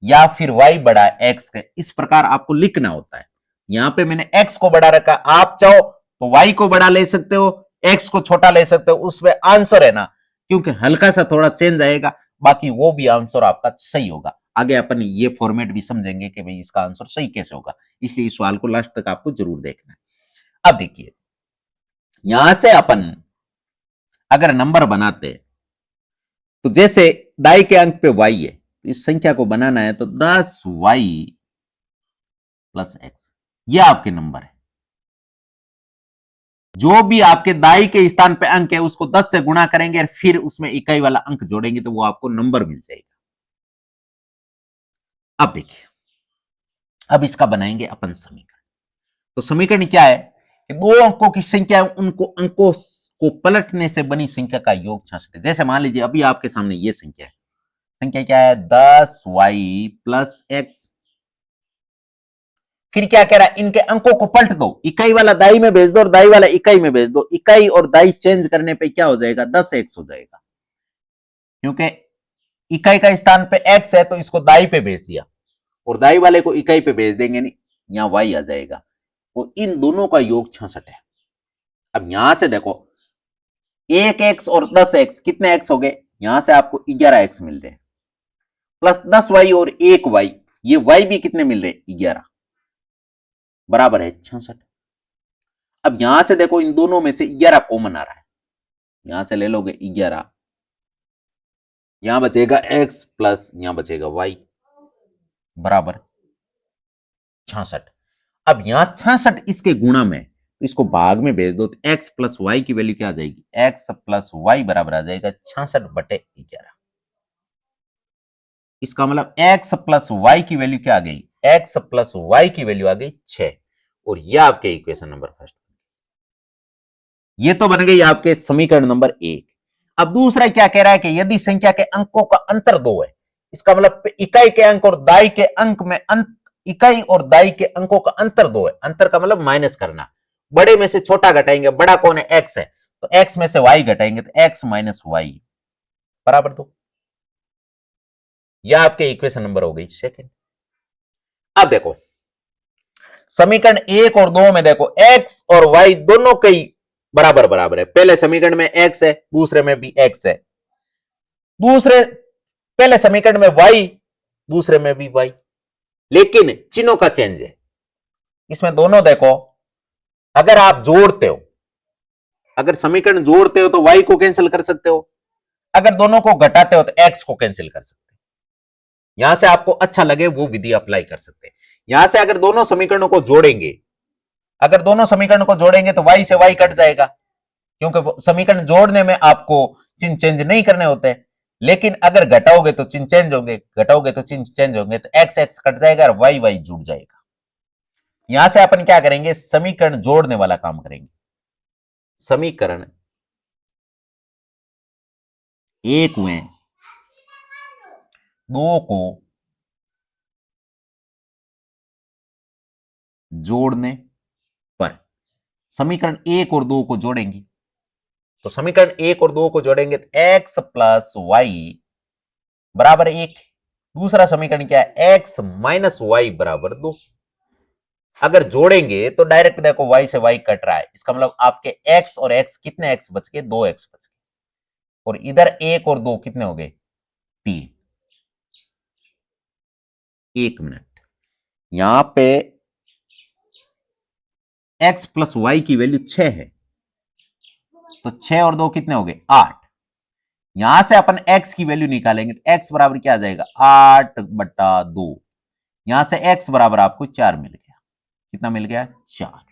या फिर y बड़ा है x के, इस प्रकार आपको लिखना होता है। यहां पे मैंने x को बड़ा रखा, आप चाहो तो y को बड़ा ले सकते हो, x को छोटा ले सकते हो, उसमें आंसर है ना, क्योंकि हल्का सा थोड़ा चेंज आएगा, बाकी वो भी आंसर आपका सही होगा। आगे अपन ये फॉर्मेट भी समझेंगे कि भाई इसका आंसर सही कैसे होगा, इसलिए इस सवाल को लास्ट तक आपको जरूर देखना है। अब देखिए यहां से अपन अगर नंबर बनाते हैं तो जैसे दाई के अंक पे y है, इस संख्या को बनाना है तो 10y + x, ये आपके नंबर है। जो भी आपके दाई के स्थान पे अंक है उसको 10 से गुणा करेंगे और फिर उसमें इकाई वाला अंक जोड़ेंगे तो वो आपको नंबर मिल जाएगा। अब देखिए, अब इसका बनाएंगे अपन समीकरण। तो समीकरण क्या है कि 2 अंकों की संख्या, उनको अंकों को पलटने से बनी संख्या का योग 66 है। जैसे मान लीजिए अभी आपके सामने ये संख्या है, संख्या क्या है? 10y + x। फिर क्या कह रहा है? इनके अंकों को पलट दो, इकाई वाला दाई में भेज दो और दाई वाला इकाई में भेज दो। इकाई और दाई चेंज करने पे क्या हो जाएगा? 10x हो जाएगा, क्योंकि इकाई का स्थान पे x है तो इसको दाई पे भेज दिया, और दाई वाले को इकाई पे भेज देंगे, नहीं यहां y आ जाएगा, और इन दोनों का योग 66 है। अब यहां से देखो 1x और 10x, कितने x हो गए? यहां से आपको 11x मिल रहे हैं, प्लस 10y और 1y, ये y भी कितने मिल रहे? 11, बराबर है 66। अब यहां से देखो इन दोनों में से 11 कॉमन आ रहा है, यहां से ले लोगे 11, यहां बचेगा x प्लस यहां बचेगा y। बराबर 66। अब यहां 66 इसके गुणा में, तो इसको भाग में भेज दो तो x प्लस वाई की वैल्यू क्या आ जाएगी, x प्लस वाई बराबर आ जाएगा 66/11। इसका मतलब x प्लस वाई की वैल्यू क्या आ गई, x प्लस वाई की वैल्यू आ गई 6। और यह आपके इक्वेशन नंबर फर्स्ट, ये तो बन गई आपके समीकरण नंबर 1। अब दूसरा क्या कह रहा है कि यदि संख्या के अंकों का अंतर 2 है, इसका मतलब इकाई के अंक और दाई के अंक में इकाई और दाई के अंकों का अंतर 2 है। अंतर का मतलब माइनस करना, बड़े में से छोटा घटाएंगे, बड़ा कौन है, x है, तो x में से y घटाएंगे तो x माइनस वाई बराबर 2। यह आपके इक्वेशन नंबर हो गई सेकंड। अब देखो समीकरण 1 और 2 में देखो x और y दोनों कई बराबर बराबर है। पहले समीकरण में x है, दूसरे में भी x है, दूसरे पहले समीकरण में y, दूसरे में भी y, लेकिन चिन्हों का चेंज है। इसमें दोनों देखो, अगर आप जोड़ते हो, अगर समीकरण जोड़ते हो तो y को कैंसिल कर सकते हो, अगर दोनों को घटाते हो तो x को कैंसिल कर सकते हो। यहां से आपको अच्छा लगे वो विधि अप्लाई कर सकते हैं। यहां से अगर दोनों समीकरणों को जोड़ेंगे, अगर दोनों समीकरणों को जोड़ेंगे तो y से y कट जाएगा, क्योंकि समीकरण जोड़ने में आपको चिन्ह चेंज नहीं करने होते। लेकिन अगर घटाओगे तो चिन्ह चेंज होंगे, घटाओगे तो चिन्ह चेंज होंगे, तो x x कट जाएगा और y y जुड़ जाएगा। यहां से अपन क्या करेंगे, समीकरण जोड़ने वाला काम करेंगे। समीकरण 1 में 2 को जोड़ने पर समीकरण 1 और 2 को जोड़ेंगे, तो समीकरण 1 और 2 को जोड़ेंगे तो x प्लस वाई बराबर 1। दूसरा समीकरण क्या है, x माइनस वाई बराबर 2। अगर जोड़ेंगे तो डायरेक्ट देखो y से y कट रहा है, इसका मतलब आपके x और x कितने x बच गए, 2x बच गए, और इधर 1 और 2 कितने हो गए, 3। 1 मिनट, यहां पे x प्लस वाई की वैल्यू 6 है, तो 6 और 2 कितने हो गए, 8। यहां से अपन x की वैल्यू निकालेंगे तो x बराबर क्या आ जाएगा, 8/2। यहां से x बराबर आपको 4 मिल गया, कितना मिल गया, 4।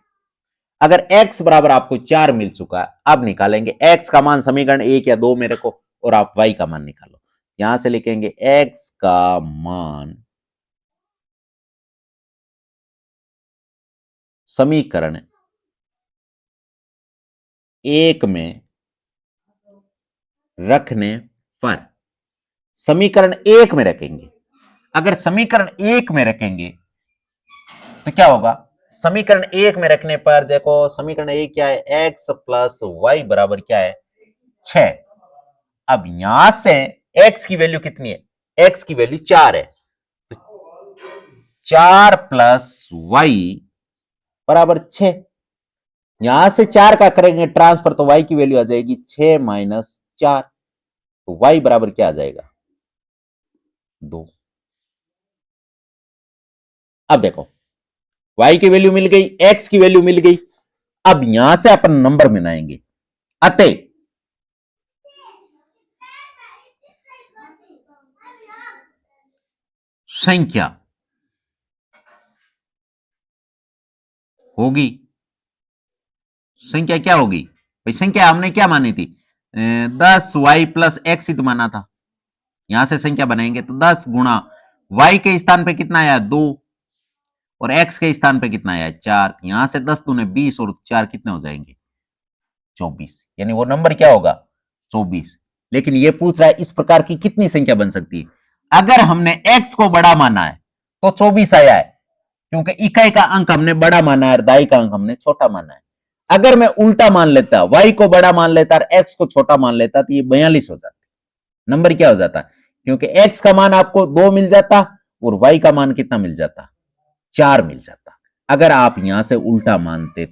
अगर x बराबर आपको 4 मिल चुका है, अब निकालेंगे x का मान, समीकरण 1 या 2 में रखो और आप y का मान निकालो। यहां से लिखेंगे x का मान समीकरण 1 में रखने पर, समीकरण 1 में रखेंगे, अगर समीकरण 1 में रखेंगे तो क्या होगा, समीकरण 1 में रखने पर देखो समीकरण 1 क्या है, x प्लस वाई बराबर क्या है, 6। अब यहां से x की वैल्यू कितनी है, x की वैल्यू 4 है, तो 4 प्लस वाई बराबर 6। यहां से 4 का करेंगे ट्रांसफर तो y की वैल्यू आ जाएगी 6 माइनस 4, तो y बराबर क्या आ जाएगा, 2। अब देखो y की वैल्यू मिल गई, x की वैल्यू मिल गई, अब यहां से अपन नंबर मिलाएंगे। अतः संख्या होगी, संख्या क्या होगी भाई, संख्या हमने क्या मानी थी, 10y प्लस एक्स ही तो माना था। यहां से संख्या बनाएंगे तो 10 गुणा y के स्थान पे कितना आया, 2, और x के स्थान पे कितना आया, 4। यहां से 10 दूने 20 और 4 कितने हो जाएंगे, 24। यानी वो नंबर क्या होगा, 24। लेकिन ये पूछ रहा है इस प्रकार की कितनी संख्या बन सकती है। अगर हमने x को बड़ा माना है तो 24 आया है, क्योंकि इकाई का अंक हमने बड़ा माना है और दाई का अंक हमने छोटा माना है। अगर मैं उल्टा मान लेता, y को बड़ा मान लेता और x को छोटा मान लेता, तो ये 42 हो जाता, नंबर क्या हो जाता, क्योंकि x का मान आपको 2 मिल जाता और y का मान कितना मिल जाता, 4 मिल जाता, अगर आप यहां से उल्टा मानते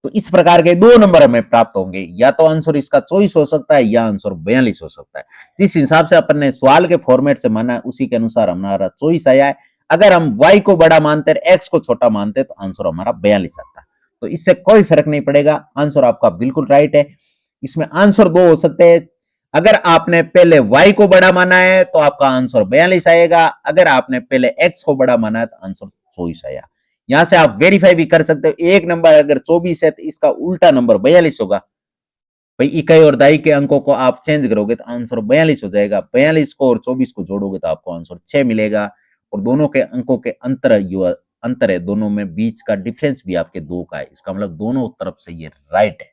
तो इस प्रकार के 2 नंबर हमें प्राप्त होंगे। या तो आंसर इसका 24 हो सकता है या आंसर 42 हो सकता है। जिस हिसाब से अपन ने सवाल के फॉर्मेट से माना है उसी के अनुसार हमारा 24 आया है। अगर हम y को बड़ा मानते हैं, x को छोटा मानते हैं, तो आंसर हमारा 42 आता है। तो इससे कोई फर्क नहीं पड़ेगा, आंसर आपका बिल्कुल राइट है। इसमें आंसर 2 हो सकते हैं, अगर आपने पहले y को बड़ा माना है तो आपका आंसर 42 आएगा, अगर आपने पहले x को बड़ा माना है तो आंसर 24 आया। यहां से आप वेरीफाई भी कर सकते हो, एक नंबर अगर 24 है तो इसका उल्टा नंबर 42 होगा। भाई इकाई और दाई के अंकों को आप चेंज करोगे तो आंसर 42 हो जाएगा। 42 को और 24 को जोड़ोगे तो आपको आंसर 6 मिलेगा, और दोनों के अंकों के अंतर है, दोनों में बीच का डिफरेंस भी आपके 2 का है, इसका मतलब दोनों तरफ से ये राइट है,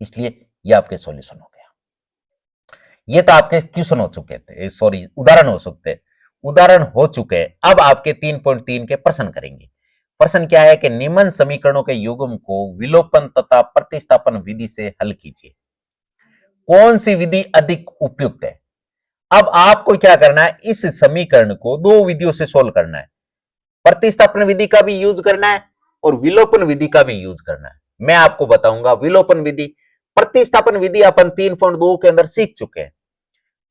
इसलिए ये आपके सॉल्यूशन हो गया। ये तो आपके क्वेश्चन हो चुके थे, सॉरी उदाहरण हो चुके हैं। अब आपके 3.3 के प्रश्न करेंगे। प्रश्न क्या है कि निम्न समीकरणों के युग्म को विलोपन तथा प्रतिस्थापन विधि से हल कीजिए, कौन सी विधि अधिक उपयुक्त है। अब आपको क्या करना है, इस समीकरण को दो विधियों से सोल्व करना है, प्रतिस्थापन विधि का भी यूज करना है और विलोपन विधि का भी यूज करना है। मैं आपको बताऊंगा विलोपन विधि। प्रतिस्थापन विधि अपन 3.2 के अंदर सीख चुके हैं,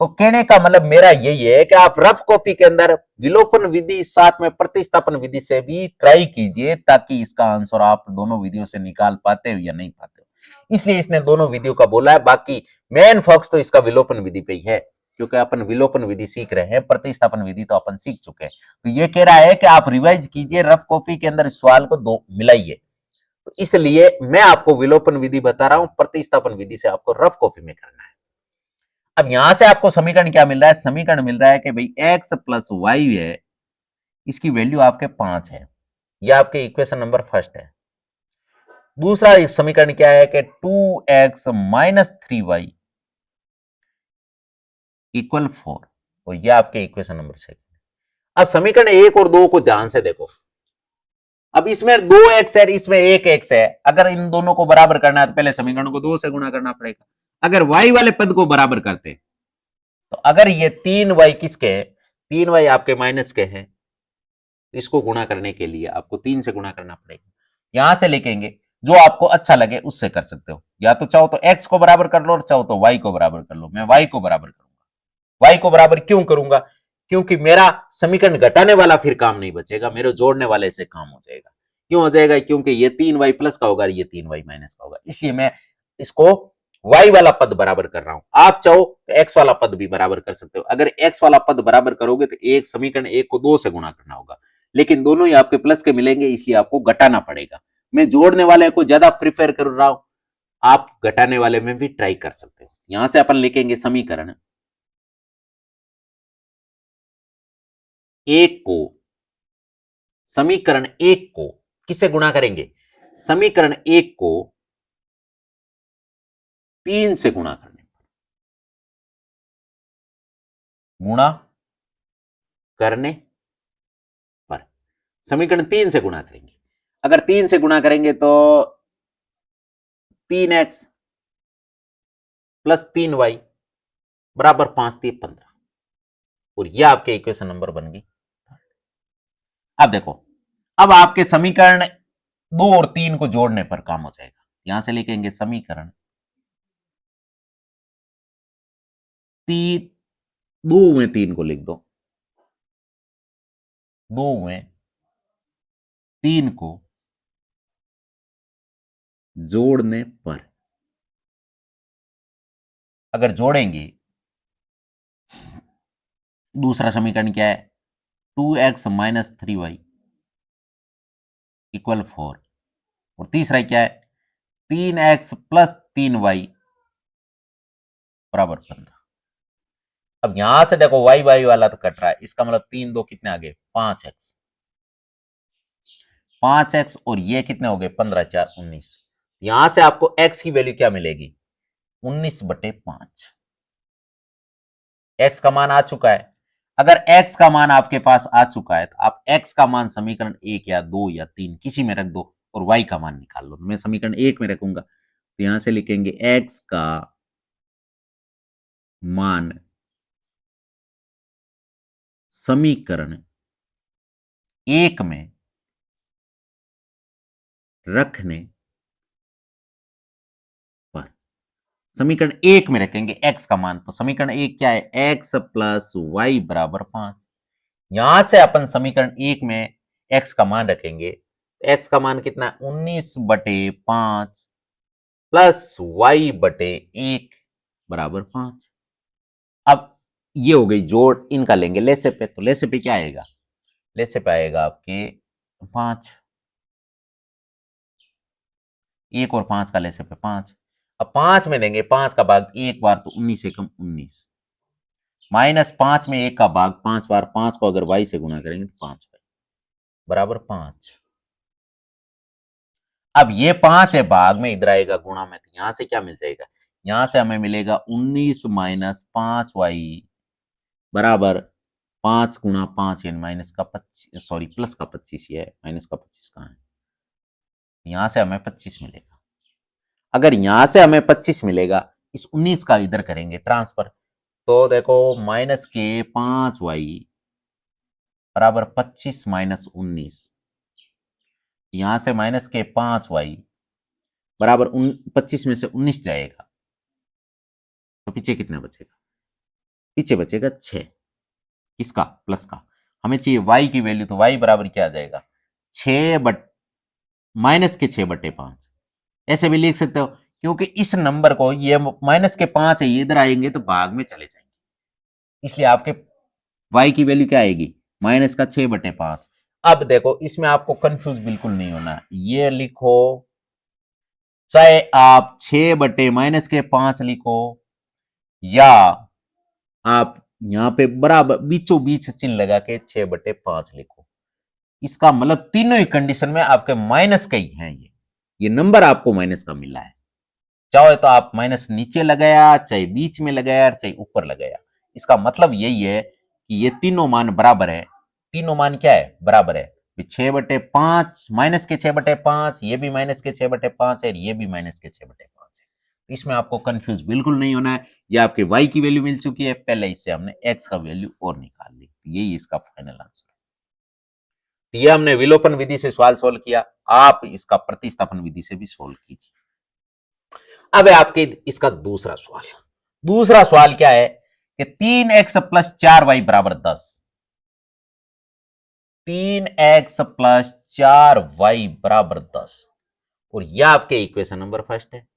तो कहने का मतलब मेरा यही है कि आप रफ कॉपी के अंदर विलोपन विधि साथ में प्रतिस्थापन विधि से भी ट्राई कीजिए, ताकि इसका आंसर आप दोनों विधियों से निकाल पाते हो या नहीं पाते हो। इसलिए इसने दोनों विधियों का बोला है, बाकी मेन फोकस तो इसका विलोपन विधि पे ही है, क्योंकि अपन विलोपन विधि सीख रहे हैं, प्रतिस्थापन विधि तो अपन सीख चुके हैं। तो ये कह रहा है कि आप रिवाइज कीजिए, रफ कॉपी के अंदर सवाल को दो मिलाइए, तो इसलिए मैं आपको विलोपन विधि बता रहा हूं, प्रतिस्थापन विधि से आपको रफ कॉपी में करना है। अब यहां से आपको समीकरण क्या मिल रहा है, समीकरण मिल रहा है कि भाई x प्लस वाई है, इसकी वैल्यू आपके 5 है, यह आपके इक्वेशन नंबर फर्स्ट है। दूसरा समीकरण क्या है कि 2x माइनस 3y इक्वल 4, और यह आपके इक्वेशन नंबर सेकंड। अब समीकरण 1 और 2 को ध्यान से देखो। अब इसमें 2x है, इसमें 1x है, अगर इन दोनों को बराबर करना है तो पहले समीकरण को 2 से गुणा करना पड़ेगा। अगर y वाले पद को बराबर करते तो अगर ये 3y किसके हैं, 3y आपके माइनस के हैं, इसको गुणा करने के लिए आपको 3 से गुणा करना पड़ेगा। यहां से लिखेंगे, जो आपको अच्छा लगे उससे कर सकते हो, या तो चाहो तो x को बराबर कर लो और चाहो तो y को बराबर कर लो। मैं y को बराबर करूंगा। y को बराबर क्यों करूंगा, क्योंकि मेरा समीकरण घटाने वाला फिर काम नहीं बचेगा, मेरे जोड़ने वाले से काम हो जाएगा। क्यों हो जाएगा, क्योंकि ये 3y प्लस का होगा, ये 3y माइनस का होगा, इसलिए मैं इसको y वाला पद बराबर कर रहा हूं। आप चाहो तो x वाला पद भी बराबर कर सकते हो। अगर x वाला पद बराबर करोगे तो एक समीकरण 1 को 2 से गुणा करना होगा, लेकिन दोनों ही आपके प्लस के मिलेंगे, इसलिए आपको घटाना पड़ेगा। मैं जोड़ने वाले को ज्यादा प्रिफेर कर रहा हूं, आप घटाने वाले में भी ट्राई कर सकते हो। यहां से अपन लिखेंगे समीकरण 1 को, समीकरण 1 को किससे गुणा करेंगे, समीकरण 1 को 3 से गुणा करने, गुणा करने पर समीकरण 3 से गुणा करेंगे। अगर 3 से गुणा करेंगे तो 3x प्लस 3y बराबर 5 3 15, और यह आपके इक्वेशन नंबर बन गई। अब देखो, अब आपके समीकरण 2 और 3 को जोड़ने पर काम हो जाएगा। यहां से लिखेंगे समीकरण 3, 2 में 3 को लिख दो, 2 में 3 को जोड़ने पर, अगर जोड़ेंगे, दूसरा समीकरण क्या है, 2x माइनस 3y इक्वल 4, और तीसरा क्या है, 3x प्लस 3y बराबर 15। अब यहां से देखो y y वाला तो कट रहा है, इसका मतलब 3 2 कितने आ गए, 5x, 5x, और ये कितने हो गए, 15 4 19। यहां से आपको x की वैल्यू क्या मिलेगी, 19/5। x का मान आ चुका है। अगर x का मान आपके पास आ चुका है तो आप x का मान समीकरण 1 या 2 या 3 किसी में रख दो और y का मान निकाल लो। मैं समीकरण 1 में रखूंगा, तो यहां से लिखेंगे x का मान समीकरण 1 में रखने पर, समीकरण 1 में रखेंगे x का मान, तो समीकरण 1 क्या है, x प्लस वाई बराबर 5। यहां से अपन समीकरण 1 में x का मान रखेंगे, x का मान कितना है, 19/5 प्लस y/1, बराबर 5। अब ये हो गई जोड़, इनका लेंगे लेसे पे, तो लेसे पे क्या आएगा, लेसे पे आएगा आपके 5, एक और 5 का लेसे पे 5। अब 5 में देंगे 5 का भाग एक बार तो 19 एकम 19, माइनस 5 में एक का भाग 5 बार, 5 को अगर y से गुना करेंगे तो 5 बराबर 5। अब ये 5 है, भाग में इधर आएगा गुणा में, तो यहां से क्या मिल जाएगा, यहां से हमें मिलेगा 19 माइनस 5y बराबर 5 गुणा 5 यानी माइनस का 25, सॉरी प्लस का 25 ही है, माइनस का 25 कहां है, यहां से हमें 25 मिलेगा। अगर यहां से हमें 25 मिलेगा, इस 19 का इधर करेंगे ट्रांसफर, तो देखो माइनस के 5y बराबर 25 माइनस 19, यहां से माइनस के 5y बराबर 25 में से 19 जाएगा, तो पीछे कितना बचेगा, पीछे बचेगा 6, किसका, प्लस का। हमें चाहिए y की वैल्यू, तो y बराबर क्या आ जाएगा, 6 बट माइनस के 6/5, ऐसे भी लिख सकते हो, क्योंकि इस नंबर को, ये माइनस के 5 है, ये इधर आएंगे तो भाग में चले जाएंगे, इसलिए आपके y की वैल्यू क्या आएगी, माइनस का 6/5। अब देखो इसमें आपको कंफ्यूज बिल्कुल नहीं होना, ये लिखो चाहे आप 6/-5 लिखो, या आप यहां पे बराबर बीचों बीच चिन्ह लगा के 6/5 लिखो, इसका मतलब तीनों ही कंडीशन में आपके माइनस का ही है, ये नंबर आपको माइनस का मिला है, चाहे तो आप माइनस नीचे लगाया, चाहे बीच में लगाया, चाहे ऊपर लगाया, इसका मतलब यही है कि ये तीनों मान बराबर है, तीनों मान क्या है, बराबर है, 6/5 माइनस के 6/5, ये भी माइनस के 6/5 है, ये भी माइनस के 6/5 है, इसमें आपको कंफ्यूज बिल्कुल नहीं होना है, ये आपके y की वैल्यू मिल चुकी है, पहले इससे हमने x का वैल्यू और निकाल ली, यही इसका फाइनल आंसर है। तो ये हमने विलोपन विधि से सवाल सोल्व किया, आप इसका प्रतिस्थापन विधि से भी सोल्व कीजिए। अब है आपके इसका दूसरा सवाल, दूसरा सवाल क्या है कि 3x प्लस 4y बराबर 10, 3x प्लस 4y बराबर 10, और यह आपके इक्वेशन नंबर फर्स्ट है।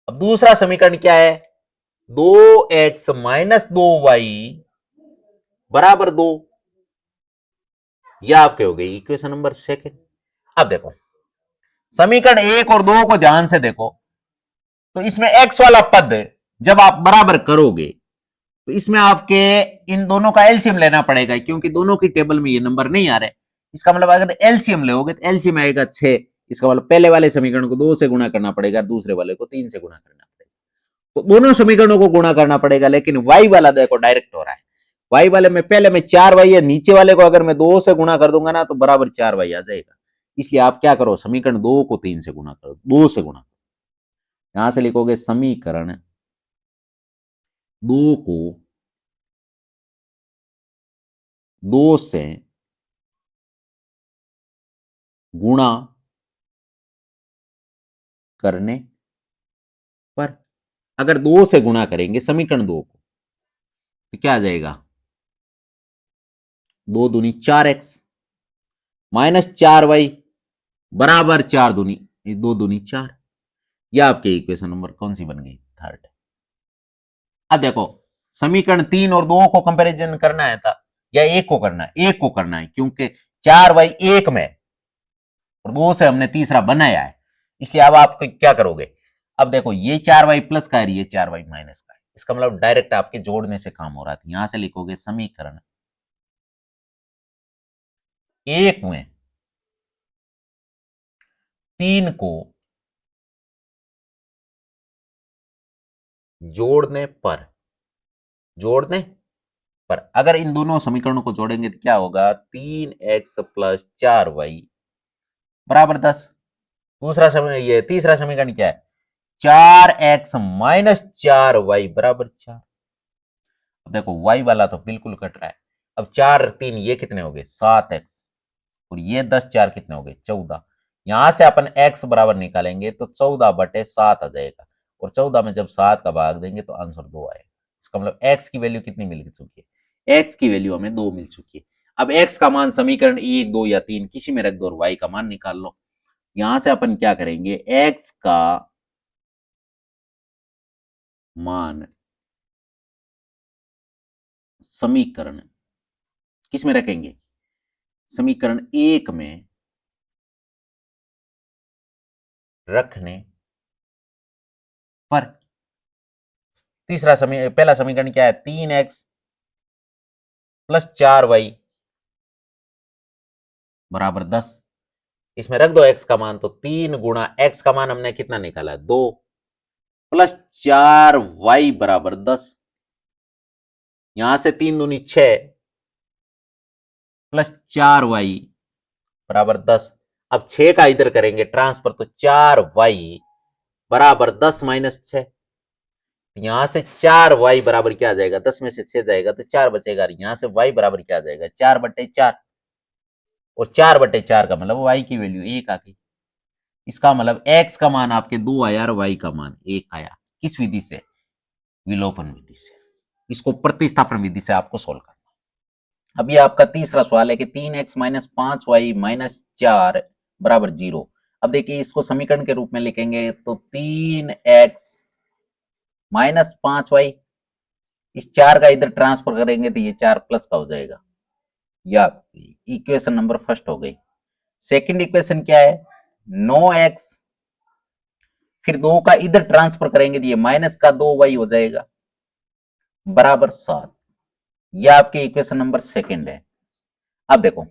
अब दूसरा समीकरण क्या है, 2x माइनस 2y बराबर 2, यह आपके हो गई इक्वेशन नंबर सेकंड। अब देखो समीकरण 1 और 2 को ध्यान से देखो, तो इसमें x वाला पद जब आप बराबर करोगे, तो इसमें आपके इन दोनों का एलसीएम लेना पड़ेगा, क्योंकि दोनों की टेबल में ये नंबर नहीं आ रहे, इसका मतलब अगर एलसीएम लोगे तो एलसीएम आएगा 6, इसका मतलब पहले वाले समीकरण को 2 से गुणा करना पड़ेगा, दूसरे वाले को 3 से गुणा करना पड़ेगा, तो दोनों समीकरणों को गुणा करना पड़ेगा, लेकिन y वाला देखो डायरेक्ट हो रहा है, y वाले में पहले में 4y है, नीचे वाले को अगर मैं 2 से गुणा कर दूंगा ना तो बराबर 4y आ जाएगा, इसलिए आप क्या करो, समीकरण 2 को 3 से गुणा करो, 2 से गुणा, यहां से लिखोगे समीकरण 2 को 2 से गुणा करने पर, अगर 2 से गुणा करेंगे समीकरण 2 को तो क्या आ जाएगा, 2 दूनी 4x माइनस 4y बराबर 4 दूनी 2 दूनी 4, यह आपके इक्वेशन नंबर कौन सी बन गई, थर्ड। अब देखो समीकरण 3 और 2 को कंपैरिजन करना है था, या एक को करना है, एक को करना है, क्योंकि 4y एक में और 2 से हमने तीसरा बनाया है, इसलिए अब आप क्या करोगे, अब देखो ये 4y प्लस का है, ये 4y माइनस का है, इसका मतलब डायरेक्ट आपके जोड़ने से काम हो रहा था, यहां से लिखोगे समीकरण 1 में 3 को जोड़ने पर, जोड़ने पर अगर इन दोनों समीकरणों को जोड़ेंगे तो क्या होगा, 3x प्लस 4y बराबर 10, दूसरा समीकरण, ये तीसरा समीकरण क्या है, 4x माइनस 4y बराबर 4। अब देखो y वाला तो बिल्कुल कट रहा है, अब 4 3 ये कितने हो गए 7x, और ये 10 4 कितने हो गए 14, यहां से अपन x बराबर निकालेंगे तो 14/7 आ जाएगा, और 14 में जब 7 का भाग देंगे तो आंसर 2 आएगा, इसका मतलब x की वैल्यू कितनी मिल चुकी है, x की वैल्यू हमें 2 मिल चुकी है। अब x का मान समीकरण 1 2 या 3 किसी में रख दो और y का मान निकाल लो, यहां से अपन क्या करेंगे, x का मान समीकरण किस में रखेंगे? समीकरण 1 में रखने पर पहला समीकरण क्या है? 3x प्लस 4y बराबर 10। इसमें रख दो x का मान, तो 3 गुणा x का मान हमने कितना निकाला? 2 प्लस 4y बराबर 10। यहां से 3 दूनी 6 प्लस 4y बराबर 10। अब 6 का इधर करेंगे ट्रांसफर, तो 4y बराबर 10 माइनस 6। यहां से 4y बराबर क्या आ जाएगा? 10 में से 6 जाएगा तो 4 बचेगा। यहां से y बराबर क्या आ जाएगा? 4/4। और 4/4 का मतलब y की वैल्यू 1 आ गई। इसका मतलब x का मान आपके 2 आया और y का मान 1 आया। किस विधि से? विलोपन विधि से। इसको प्रतिस्थापन विधि से आपको सोल्व करना। अब ये आपका तीसरा सवाल है कि 3x माइनस 5y माइनस 4 बराबर 0। अब देखिए इसको समीकरण के रूप में लिखेंगे तो 3x माइनस 5y, इस 4 का इधर ट्रांसफर करेंगे तो ये 4 प्लस का हो जाएगा। या इक्वेशन नंबर फर्स्ट हो गई। सेकंड इक्वेशन क्या है? 9x, फिर 2 का इधर ट्रांसफर करेंगे तो ये माइनस का 2y हो जाएगा बराबर 7। यह आपके इक्वेशन नंबर सेकंड है। अब देखो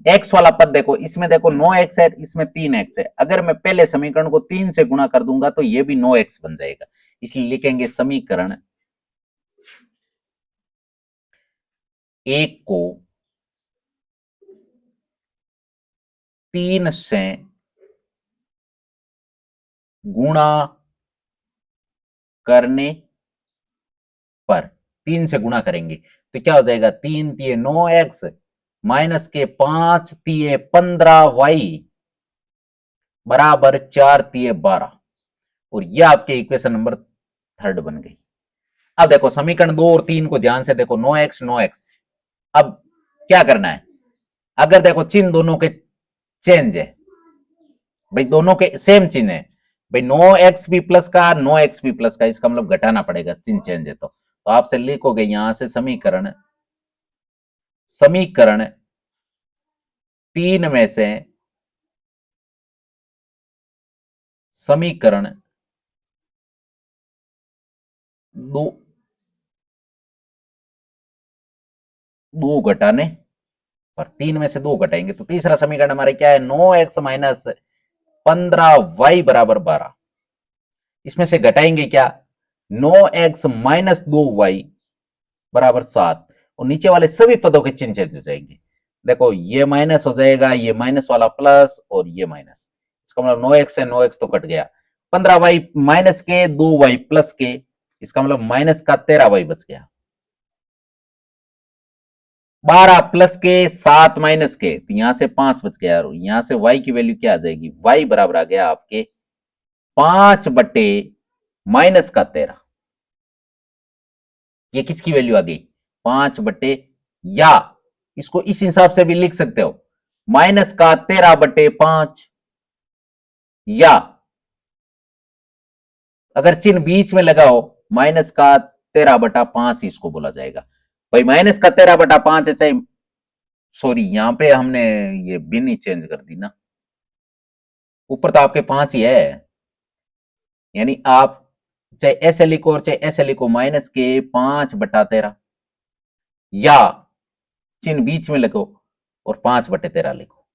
x वाला पद देखो, इसमें देखो 9x है, इसमें 3x है। अगर मैं पहले समीकरण को 3 से गुणा कर दूंगा तो ये भी 9x बन जाएगा। इसलिए लिखेंगे समीकरण 1 को 3 से गुणा करने पर, 3 से गुणा करेंगे तो क्या हो जाएगा? 3 तिये 9x माइनस के 5 तिये 15y बराबर 4 तिये 12। और यह आपके इक्वेशन नंबर थर्ड बन गई। अब देखो समीकरण 2 और 3 को ध्यान से देखो, 9x। अब क्या करना है? अगर देखो चिन्ह दोनों के चेंज है, भाई दोनों के सेम चिन्ह है, भाई 9x भी प्लस का 9x भी प्लस का, इसका मतलब घटाना पड़ेगा, चिन्ह चेंज है। तो आपसे लिखोगे यहां से समीकरण समीकरण 3 में से समीकरण 2 घटाने पर, 3 में से 2 घटाएंगे तो तीसरा समीकरण हमारे क्या है? 9x माइनस 15y बराबर 12। इसमें से घटाएंगे क्या? 9x माइनस 2y बराबर 7। और नीचे वाले सभी पदों के चिन्ह चेंज हो जाएंगे। देखो ये माइनस हो जाएगा, ये माइनस वाला प्लस और ये माइनस। इसका मतलब 9x से 9x तो कट गया, 15y माइनस के 2y प्लस के, इसका मतलब माइनस का 13y बच गया। 12 प्लस के 7 माइनस के, तो यहां से 5 बच गया। और यहां से y की वैल्यू क्या आ जाएगी? y बराबर आ गया आपके 5 बटे माइनस का 13। ये किसकी वैल्यू आ गई? 5/, या इसको इस हिसाब से भी लिख सकते हो, माइनस का 13/5, या अगर चिन्ह बीच में लगाओ माइनस का 13/5 इसको बोला जाएगा। भाई माइनस का 13/5 है, चाहे सॉरी यहां पे हमने ये बिन ही चेंज कर दी ना, ऊपर तो आपके 5 ही है, यानी आप चाहे ऐसे लिखो और चाहे ऐसे लिखो, माइनस के 5/13, या चिन्ह बीच में लिखो और 5/13 लिखो।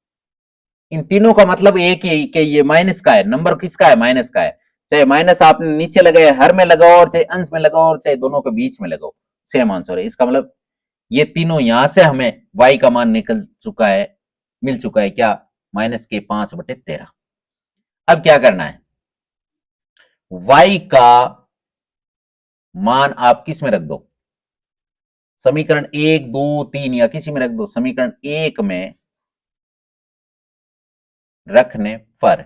इन तीनों का मतलब एक ही कि ये माइनस का है, नंबर किसका है? माइनस का है। चाहे माइनस आपने नीचे लगाए हर में लगाओ, और चाहे अंश में लगाओ, और चाहे दोनों के बीच में लगाओ, सेम आंसर है। इसका मतलब ये तीनों यहां से हमें y का मान निकल चुका है, मिल चुका है क्या? -5/13। अब क्या करना है? y का मान आप किस में रख दो? समीकरण 1, 2, 3 या किसी में रख दो। समीकरण 1 में रखने पर,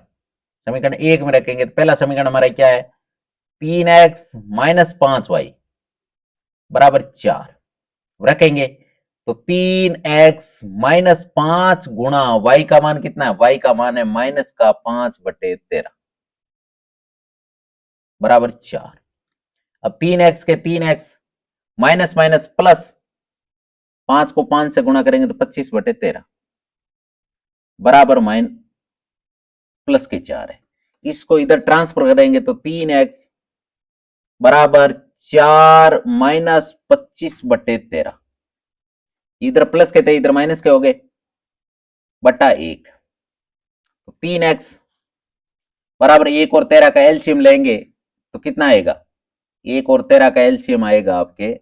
समीकरण 1 में रखेंगे तो पहला समीकरण हमारा क्या है? 3x माइनस 5y बराबर 4 रखेंगे तो 3x माइनस 5 गुणा y का मान कितना है? y का मान है माइनस का 5/13 बराबर 4। अब 3x के 3x माइनस माइनस प्लस, 5 को 5 से गुणा करेंगे तो 25/13 बराबर माइन प्लस के 4 है। इसको इधर ट्रांसफर करेंगे तो 3x बराबर 4 माइनस 25/13, इधर प्लस के थे इधर माइनस के हो गए, बटा 1। तो 3x बराबर 1 और 13 का एलसीएम लेंगे तो कितना आएगा, 1 और 13 का एलसीएम आएगा आपके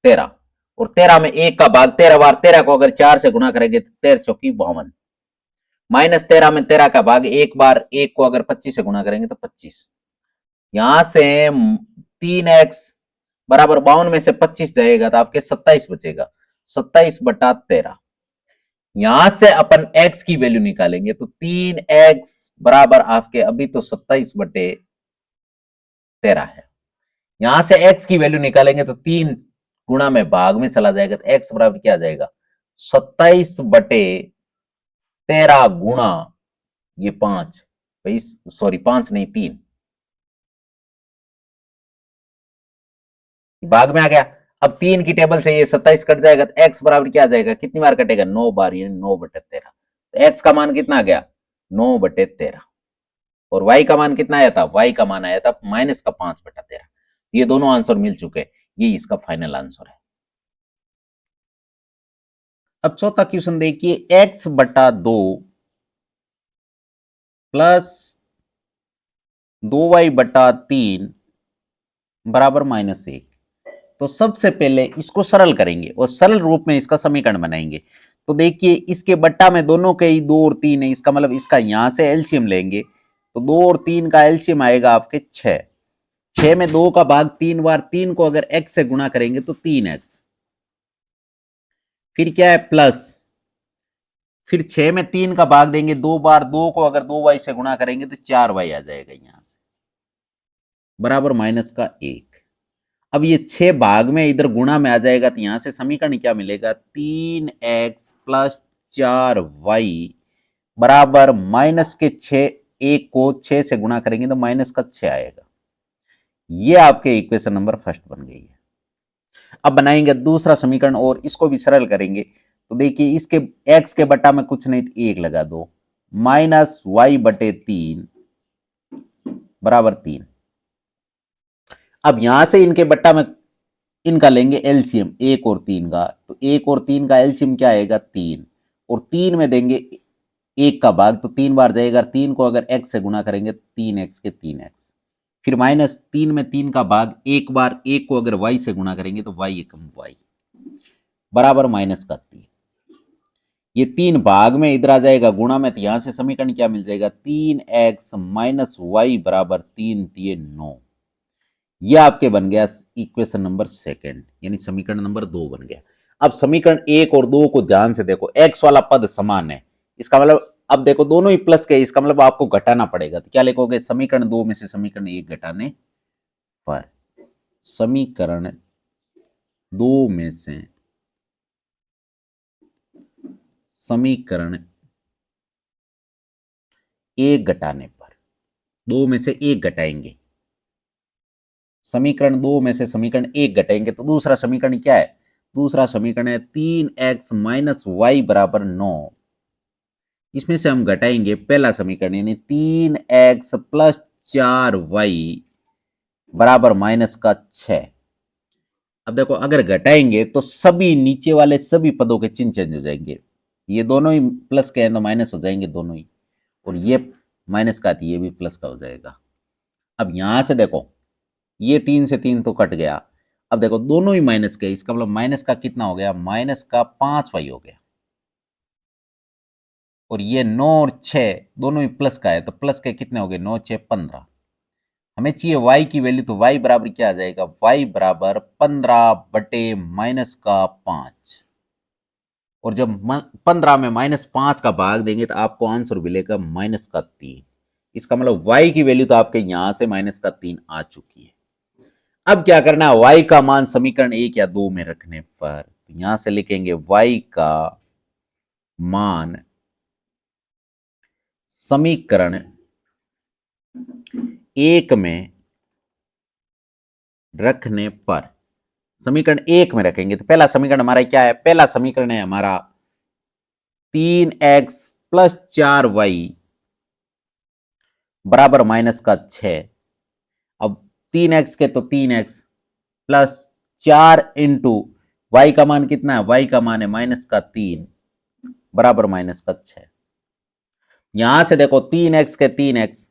13, और 13 में 1 का भाग 13 बार, 13 को अगर 4 से गुणा करेंगे तो 13 चौकी 52, माइनस 13 में 13 का भाग 1 बार, 1 को अगर 25 से गुणा करेंगे तो 25। यहां से 3x बराबर 52 में से 25 जाएगा तो आपके 27 बचेगा, 27/13। यहां से अपन x की वैल्यू निकालेंगे तो 3x बराबर आपके अभी तो 27/13 है। यहां से x की वैल्यू निकालेंगे तो 3 गुणा में भाग में चला जाएगा तो x बराबर क्या आ जाएगा, 27/13 गुणा ये 5, सॉरी 5 नहीं 3, भाग में आ गया। अब 3 की टेबल से ये 27 कट जाएगा तो x बराबर क्या आ जाएगा, कितनी बार कटेगा, 9 बार, यानी 9/13। तो x का मान कितना आ गया, 9/13। और y का मान कितना आया था, y का मान आया था माइनस का 5/13। ये दोनों आंसर मिल चुके, ये इसका फाइनल आंसर है। अब चौथा क्वेश्चन देखिए, x/2 प्लस 2y/3 बराबर -1। तो सबसे पहले इसको सरल करेंगे और सरल रूप में इसका समीकरण बनाएंगे। तो देखिए इसके बट्टा में दोनों के ही 2 और 3 है, इसका मतलब इसका यहां से एलसीएम लेंगे तो 2 और 3 का एलसीएम आएगा आपके 6। 6 में 2 का भाग 3 बार, 3 को अगर x से गुणा करेंगे तो 3x, फिर क्या है प्लस, फिर 6 में 3 का भाग देंगे 2 बार, 2 को अगर 2y से गुणा करेंगे तो 4y आ जाएगा यहां से, बराबर -1। अब ये 6 भाग में इधर गुणा में आ जाएगा तो यहां से समीकरण क्या मिलेगा, 3x प्लस 4y बराबर -6। 1 को 6 से गुणा करेंगे तो -6 आएगा। ये आपके इक्वेशन नंबर फर्स्ट बन गई है। अब बनाएंगे दूसरा समीकरण और इसको भी सरल करेंगे। तो देखिए इसके x के बट्टा में कुछ नहीं तो 1 लगा दो, -y/3 बराबर 3। अब यहां से इनके बट्टा में इनका लेंगे एलसीएम 1 और 3 का, तो 1 और 3 का एलसीएम क्या आएगा 3, और 3 में देंगे 1 का भाग तो 3 बार जाएगा, 3 को अगर x से गुणा करेंगे 3x के 3x, फिर -3 में 3 का भाग 1 बार, 1 को अगर y से गुणा करेंगे तो y एकम y बराबर -3। ये 3 भाग में इधर आ जाएगा गुणा में, तो यहां से समीकरण क्या मिल जाएगा, 3x -y बराबर 3 दिए 9। यह आपके बन गया इक्वेशन नंबर सेकंड, यानी समीकरण नंबर 2 बन गया। अब समीकरण 1 और 2 को ध्यान से देखो, x वाला पद समान है, इसका मतलब अब देखो दोनों ही प्लस के, इसका मतलब आपको घटाना पड़ेगा। तो क्या लिखोगे, समीकरण 2 में से समीकरण 1 घटाने पर, समीकरण 2 में से समीकरण 1 घटाने पर, 2 में से 1 घटाएंगे, समीकरण 2 में से समीकरण 1 घटाएंगे तो दूसरा समीकरण क्या है, दूसरा समीकरण है 3x -y बराबर 9। इसमें से हम घटाएंगे पहला समीकरण, यानी 3x प्लस 4y बराबर -6। अब देखो अगर घटाएंगे तो सभी नीचे वाले सभी पदों के चिन्ह चेंज हो जाएंगे, ये दोनों ही प्लस के हैं तो माइनस हो जाएंगे दोनों ही, और ये माइनस का ये भी प्लस का हो जाएगा। अब यहां से देखो ये 3 से 3 तो कट गया, अब देखो दोनों ही माइनस के, इसका मतलब माइनस का कितना हो गया, -5y हो गया, और ये 9 और 6 दोनों ही प्लस का है तो प्लस के कितने हो गए, 9 6 15। हमें चाहिए y की वैल्यू, तो y बराबर क्या आ जाएगा, y बराबर 15/-5, और जब 15 में -5 का भाग देंगे तो आपको आंसर मिलेगा -3। इसका मतलब y की वैल्यू तो आपके यहां से -3 आ चुकी है। अब क्या करना है, y का मान समीकरण 1 या 2 में रखने पर यहां से लिखेंगे y का मान समीकरण 1 में रखने पर समीकरण 1 में रखेंगे तो पहला समीकरण हमारा क्या है? पहला समीकरण है हमारा 3x प्लस 4y बराबर माइनस का 6। अब 3x के तो 3x प्लस 4 इंटू वाई का मान कितना है? y का मान है माइनस का 3 बराबर माइनस का 6। यहां से देखो 3x के 3x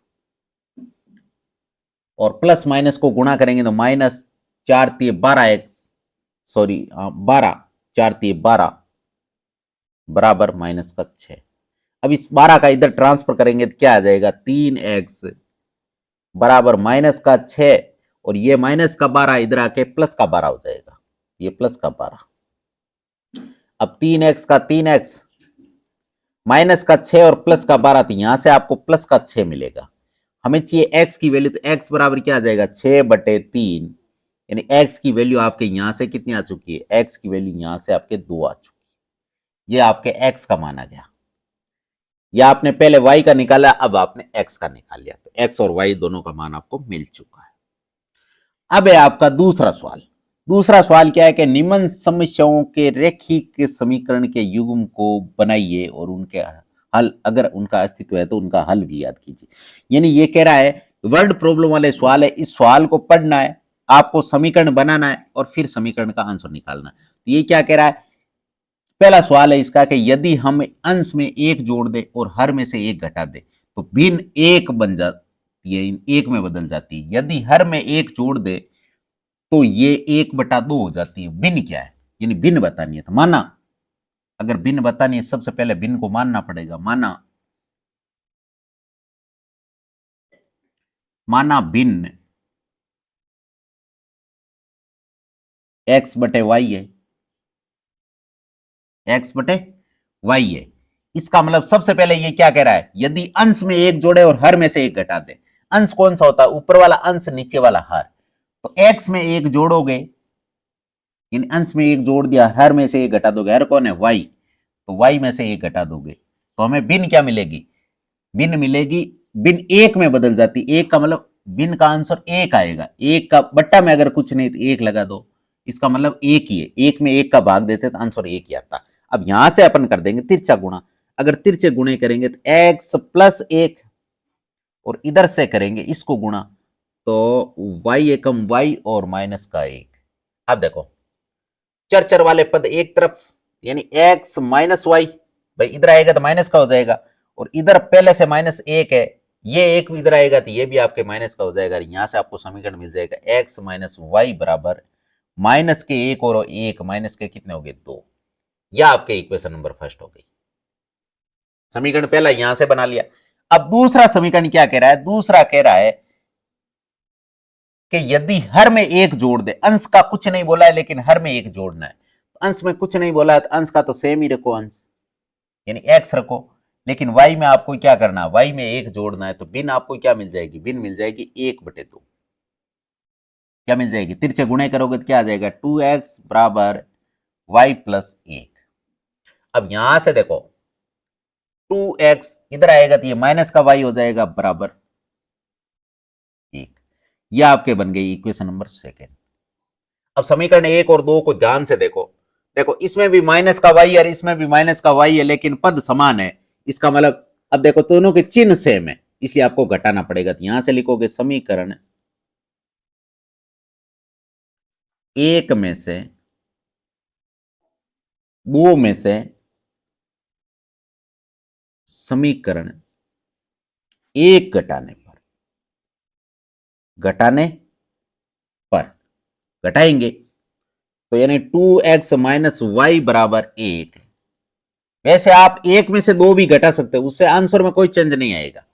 और प्लस माइनस को गुणा करेंगे तो माइनस 4×3 12x, सॉरी 12, 4×3 12 बराबर माइनस का 6। अब इस 12 का इधर ट्रांसफर करेंगे तो क्या आ जाएगा? 3x बराबर माइनस का 6 और ये माइनस का 12 इधर आके प्लस का 12 हो जाएगा, ये प्लस का 12। अब 3x का 3x माइनस का 6 और प्लस का 12, तो यहां से आपको प्लस का 6 मिलेगा। हमें चाहिए x की वैल्यू, तो x बराबर क्या आ जाएगा? 6/3, यानी x की वैल्यू आपके यहां से कितनी आ चुकी है? x की वैल्यू यहां से आपके 2 आ चुकी है। ये आपके x का मान आ गया। या आपने पहले y का निकाला, अब आपने x का निकाल लिया, तो x और y दोनों का मान आपको मिल चुका है। अब है आपका दूसरा सवाल। दूसरा सवाल क्या है कि निम्न समस्याओं के रेखिक समीकरण के युग्म को बनाइए और उनके हल, अगर उनका अस्तित्व है तो उनका हल भी याद कीजिए। यानी ये कह रहा है वर्ड प्रॉब्लम वाले सवाल है, इस सवाल को पढ़ना है, आपको समीकरण बनाना है और फिर समीकरण का आंसर निकालना है। तो ये क्या कह रहा है? पहला सवाल है इसका कि यदि हम अंश में एक जोड़ दे और हर में से एक घटा दे तो भिन्न एक बन जाती है, एक में बदल जाती है। यदि हर में एक जोड़ दे तो ये 1/2 हो जाती है। भिन्न क्या है? यानी भिन्न बतानी है। तो माना, अगर भिन्न बतानी है सबसे पहले भिन्न को मानना पड़ेगा। माना भिन्न x/y है, x/y है। इसका मतलब सबसे पहले ये क्या कह रहा है? यदि अंश में एक जोड़े और हर में से एक घटा दे। अंश कौन सा होता है? ऊपर वाला अंश, नीचे वाला हर। तो x में एक जोड़ोगे, इन अंश में एक जोड़ दिया, हर में से एक घटा दोगे। हर कौन है? y। तो y में से एक घटा दोगे तो हमें भिन्न क्या मिलेगी? भिन्न मिलेगी, भिन्न एक में बदल जाती। एक का मतलब भिन्न का आंसर एक आएगा। एक का बट्टा में अगर कुछ नहीं तो एक लगा दो, इसका मतलब एक ही है। एक में एक का भाग देते तो आंसर एक ही आता। अब यहां से अपन कर देंगे तिरछा गुणा। अगर तिरछे गुणे करेंगे तो x प्लस 1 और इधर से करेंगे इसको गुणा तो y एकम y और माइनस का 1। अब देखो चर चर वाले पद एक तरफ, यानी x माइनस वाई, भाई इधर आएगा तो माइनस का हो जाएगा, और इधर पहले से माइनस 1 है, ये एक इधर आएगा तो ये भी आपके माइनस का हो जाएगा। यहां से आपको समीकरण मिल जाएगा x माइनस वाई बराबर माइनस के 1 और 1 माइनस के कितने हो गए? 2। यह आपके इक्वेशन नंबर फर्स्ट हो गई। समीकरण पहला यहां से बना लिया। अब दूसरा समीकरण क्या कह रहा है? दूसरा कह रहा है कि यदि हर में एक जोड़ दे, अंश का कुछ नहीं बोला है लेकिन हर में एक जोड़ना है। अंश में कुछ नहीं बोला है तो अंश का तो सेम ही रखो, अंश यानी x रखो, लेकिन y में आपको क्या करना है? y में एक जोड़ना है। तो भिन्न आपको क्या मिल जाएगी? भिन्न मिल जाएगी 1/2। क्या मिल जाएगी? तिरछे गुणे करोगे तो क्या आ जाएगा? 2x बराबर y प्लस 1। अब यहां से देखो 2x इधर आएगा तो ये माइनस का y हो जाएगा बराबर 1। ये आपके बन गई इक्वेशन नंबर सेकेंड। अब समीकरण 1 और 2 को ध्यान से देखो। देखो इसमें भी माइनस का y और इसमें भी माइनस का y है, लेकिन पद समान है। इसका मतलब अब देखो दोनों के चिन्ह सेम है, इसलिए आपको घटाना पड़ेगा। तो यहां से लिखोगे समीकरण 1 में से 2 में से समीकरण 1 घटाने पर घटाएंगे तो यानी 2x माइनस वाई बराबर 1। वैसे आप 1 में से 2 भी घटा सकते हो, उससे आंसर में कोई चेंज नहीं आएगा।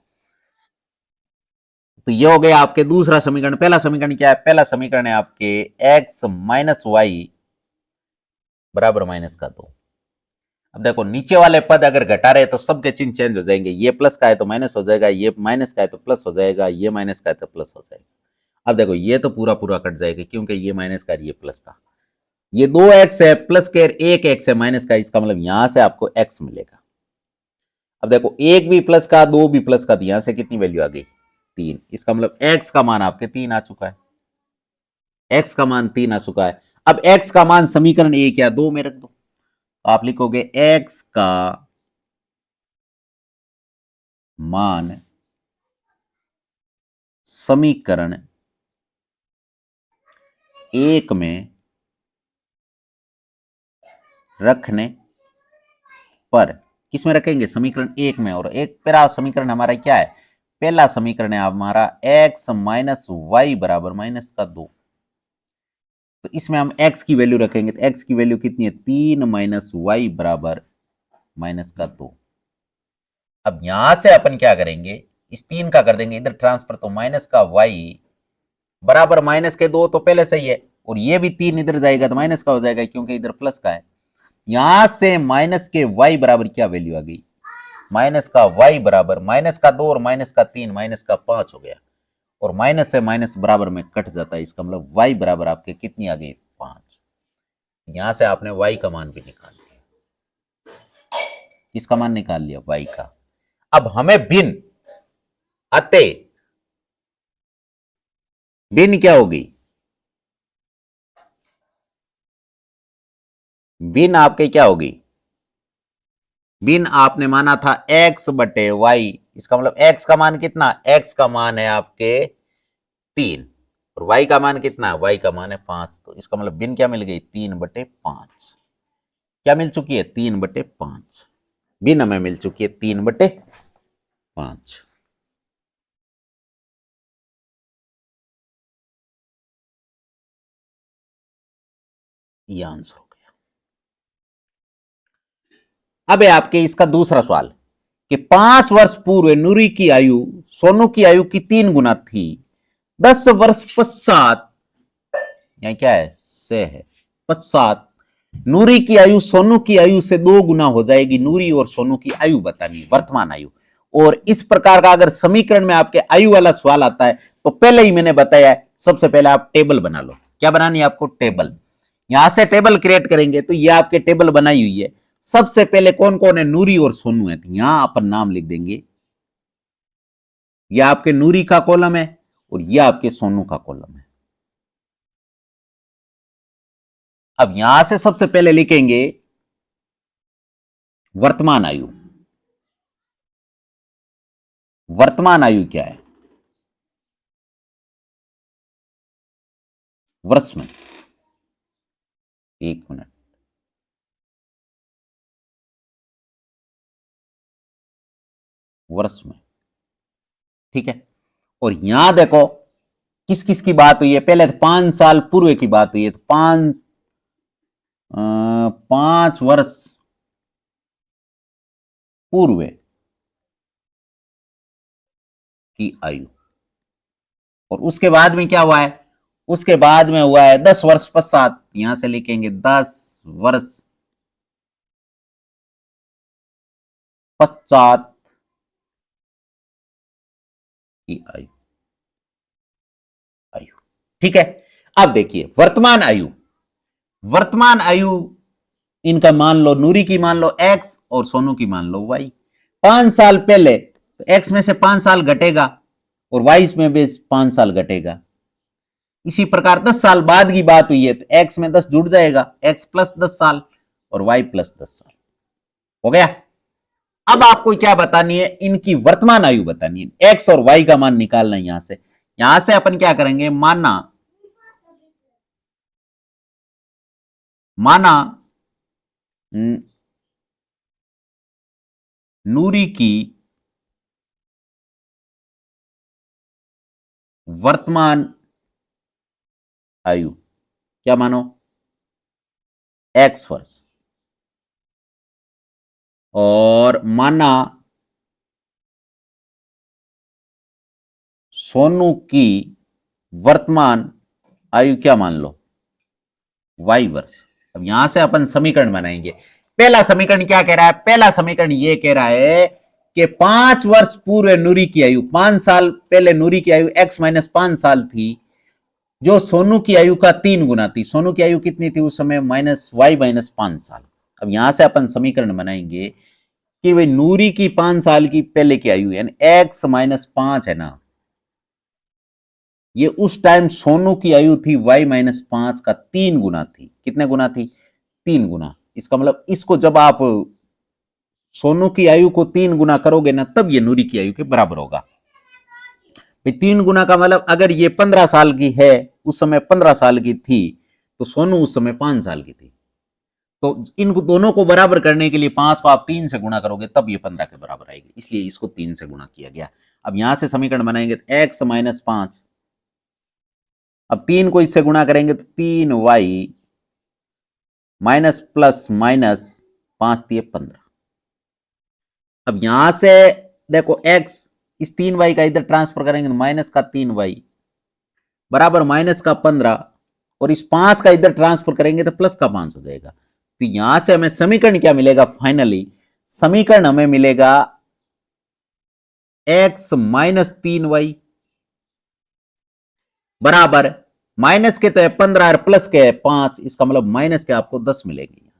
तो ये हो गया आपके दूसरा समीकरण। पहला समीकरण क्या है? पहला समीकरण है आपके x माइनस वाई बराबर माइनस का 2। अब देखो नीचे वाले पद अगर घटा रहे तो सबके चिन्ह चेंज हो जाएंगे। ये प्लस का है तो माइनस हो जाएगा, ये माइनस का है तो प्लस हो जाएगा, ये माइनस का है तो प्लस हो जाएगा। अब देखो ये तो पूरा पूरा कट जाएगा क्योंकि ये माइनस का ये प्लस का। ये 2x है प्लस के 1x है माइनस का, इसका मतलब यहां से आपको x मिलेगा। अब देखो एक भी प्लस का, 2 भी प्लस का, तो यहां से कितनी वैल्यू आ गई? 3। इसका मतलब x का मान आपके 3 आ चुका है। x का मान 3 आ चुका है। अब x का मान समीकरण 1 या 2 में रख दो, तो आप लिखोगे x का मान समीकरण 1 में रखने पर, किसमें रखेंगे, समीकरण 1 में। और एक पहला समीकरण हमारा क्या है, पहला समीकरण है हमारा x माइनस वाई बराबर माइनस का 2। तो इसमें हम x की वैल्यू रखेंगे, तो x की वैल्यू कितनी है, 3 माइनस वाई बराबर माइनस का 2। अब यहां से अपन क्या करेंगे, इस 3 का कर देंगे इधर ट्रांसफर, तो माइनस का y बराबर माइनस के 2 तो पहले सही है, और ये भी 3 इधर जाएगा तो माइनस का हो जाएगा क्योंकि इधर प्लस का है। यहां से माइनस के y बराबर क्या वैल्यू आ गई, माइनस का y बराबर माइनस का 2 और माइनस का 3 माइनस का 5 हो गया, और माइनस से माइनस बराबर में कट जाता है, इसका मतलब y बराबर आपके कितनी आ गई, 5। यहां से आपने y का मान भी निकाल लिया, किसका मान निकाल लिया, y का। अब हमें भिन्न अतः भिन्न क्या होगी, भिन्न आपके क्या होगी, भिन्न आपने माना था x बटे वाई, इसका मतलब x का मान कितना, x का मान है आपके 3, और y का मान कितना है, y का मान है 5। तो इसका मतलब भिन्न क्या मिल गई, 3/5। क्या मिल चुकी है, 3/5। भिन्न हमें मिल चुकी है 3/5। ये आंसर हो गया। अब है आपके इसका दूसरा सवाल कि 5 वर्ष पूर्व नूरी की आयु सोनू की आयु की 3 गुना थी, 10 वर्ष पश्चात, यहां क्या है, से है, पश्चात नूरी की आयु सोनू की आयु से 2 गुना हो जाएगी। नूरी और सोनू की आयु बतानी है, वर्तमान आयु। और इस प्रकार का अगर समीकरण में आपके आयु वाला सवाल आता है तो पहले ही मैंने बताया है, सबसे पहले आप टेबल बना लो। क्या बनानी है आपको, टेबल। यहां से टेबल क्रिएट करेंगे तो ये आपके टेबल बनाई हुई है। सबसे पहले कौन कौन है, नूरी और सोनू है, तो यहां अपन नाम लिख देंगे, यह आपके नूरी का कॉलम है और यह आपके सोनू का कॉलम है। अब यहां से सबसे पहले लिखेंगे वर्तमान आयु। वर्तमान आयु क्या है, वर्ष में, 1 मिनट, वर्ष में, ठीक है। और यहां देखो किस किस की बात हुई है, पहले तो 5 साल पूर्व की बात हुई है, तो 5 वर्ष पूर्व की आयु। और उसके बाद में क्या हुआ है, उसके बाद में हुआ है 10 वर्ष पश्चात, यहां से लिखेंगे 10 वर्ष पश्चात की आयु, आयु, ठीक है। अब देखिए वर्तमान आयु, वर्तमान आयु इनका मान लो, नूरी की मान लो x और सोनू की मान लो y। 5 साल पहले तो x में से 5 साल घटेगा और y में भी 5 साल घटेगा। इसी प्रकार 10 साल बाद की बात हुई है तो x में 10 जुड़ जाएगा, x प्लस 10 साल और y प्लस 10 साल हो गया। अब आपको क्या बतानी है, इनकी वर्तमान आयु बतानी है, x और y का मान निकालना है। यहां से अपन क्या करेंगे, माना माना नूरी की वर्तमान आयु, क्या मानो, x वर्ष, और माना सोनू की वर्तमान आयु क्या मान लो, y वर्ष। अब यहां से अपन समीकरण बनाएंगे। पहला समीकरण क्या कह रहा है, पहला समीकरण यह कह रहा है कि 5 वर्ष पूर्व नूरी की आयु, 5 साल पहले नूरी की आयु x-5 साल थी, जो सोनू की आयु का 3 गुना थी। सोनू की आयु कितनी थी उस समय, -y-5 साल। अब यहां से अपन समीकरण बनाएंगे कि भाई नूरी की 5 साल की पहले की आयु यानी x-5 है ना, ये उस टाइम सोनू की आयु थी y-5 का 3 गुना थी। कितने गुना थी? 3 गुना। इसका मतलब इसको जब आप सोनू की आयु को 3 गुना करोगे ना, तब ये नूरी की आयु के बराबर होगा। 3 गुना का मतलब अगर ये 15 साल की है, उस समय 15 साल की थी, तो सोनू उस समय 5 साल की थी। तो इन दोनों को बराबर करने के लिए 5 को आप 3 से गुणा करोगे, तब ये 15 के बराबर आएगी, इसलिए इसको 3 से गुणा किया गया। अब यहां से समीकरण बनाएंगे तो x-5, अब 3 को इससे गुणा करेंगे तो 3y माइनस प्लस माइनस 5×3=15। अब यहां से देखो x, इस 3y का इधर ट्रांसफर करेंगे तो माइनस का 3y बराबर माइनस का 15, और इस 5 का इधर ट्रांसफर करेंगे तो प्लस का 5 हो जाएगा। तो यहां से हमें समीकरण क्या मिलेगा? फाइनली समीकरण हमें मिलेगा x-3y बराबर माइनस के तो है 15 और प्लस के है 5, इसका मतलब माइनस के आपको 10 मिलेगी,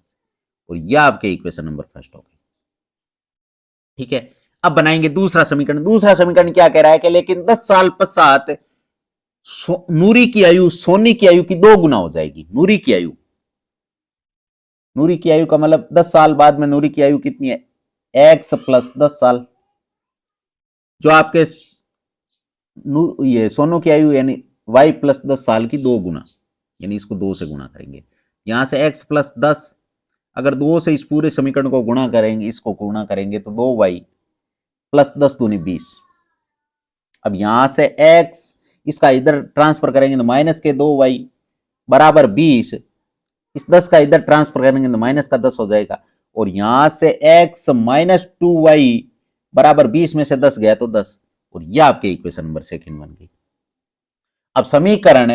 और यह आपके इक्वेशन नंबर फर्स्ट होगी। ठीक है, अब बनाएंगे दूसरा समीकरण। दूसरा समीकरण क्या कह रहा है कि लेकिन 10 साल पश्चात नूरी की आयु सोनी की आयु की 2 गुना हो जाएगी। नूरी की आयु का मतलब 10 साल बाद में नूरी की आयु कितनी है? x प्लस 10 साल, जो आपके ये सोनू की आयु यानी y प्लस 10 साल की 2 गुना, यानी इसको 2 से गुणा करेंगे। यहां से x प्लस 10, अगर 2 से इस पूरे समीकरण को गुणा करेंगे, इसको गुणा करेंगे तो 2y प्लस 10 दूनी 20। अब यहां से x, इसका इधर ट्रांसफर करेंगे तो माइनस के 2y बराबर 20, इस 10 का इधर ट्रांसफर करेंगे तो माइनस का 10 हो जाएगा, और यहां से x-2y बराबर 20 में से 10 गया तो 10, और यह आपके इक्वेशन नंबर सेकंड बन गई। अब समीकरण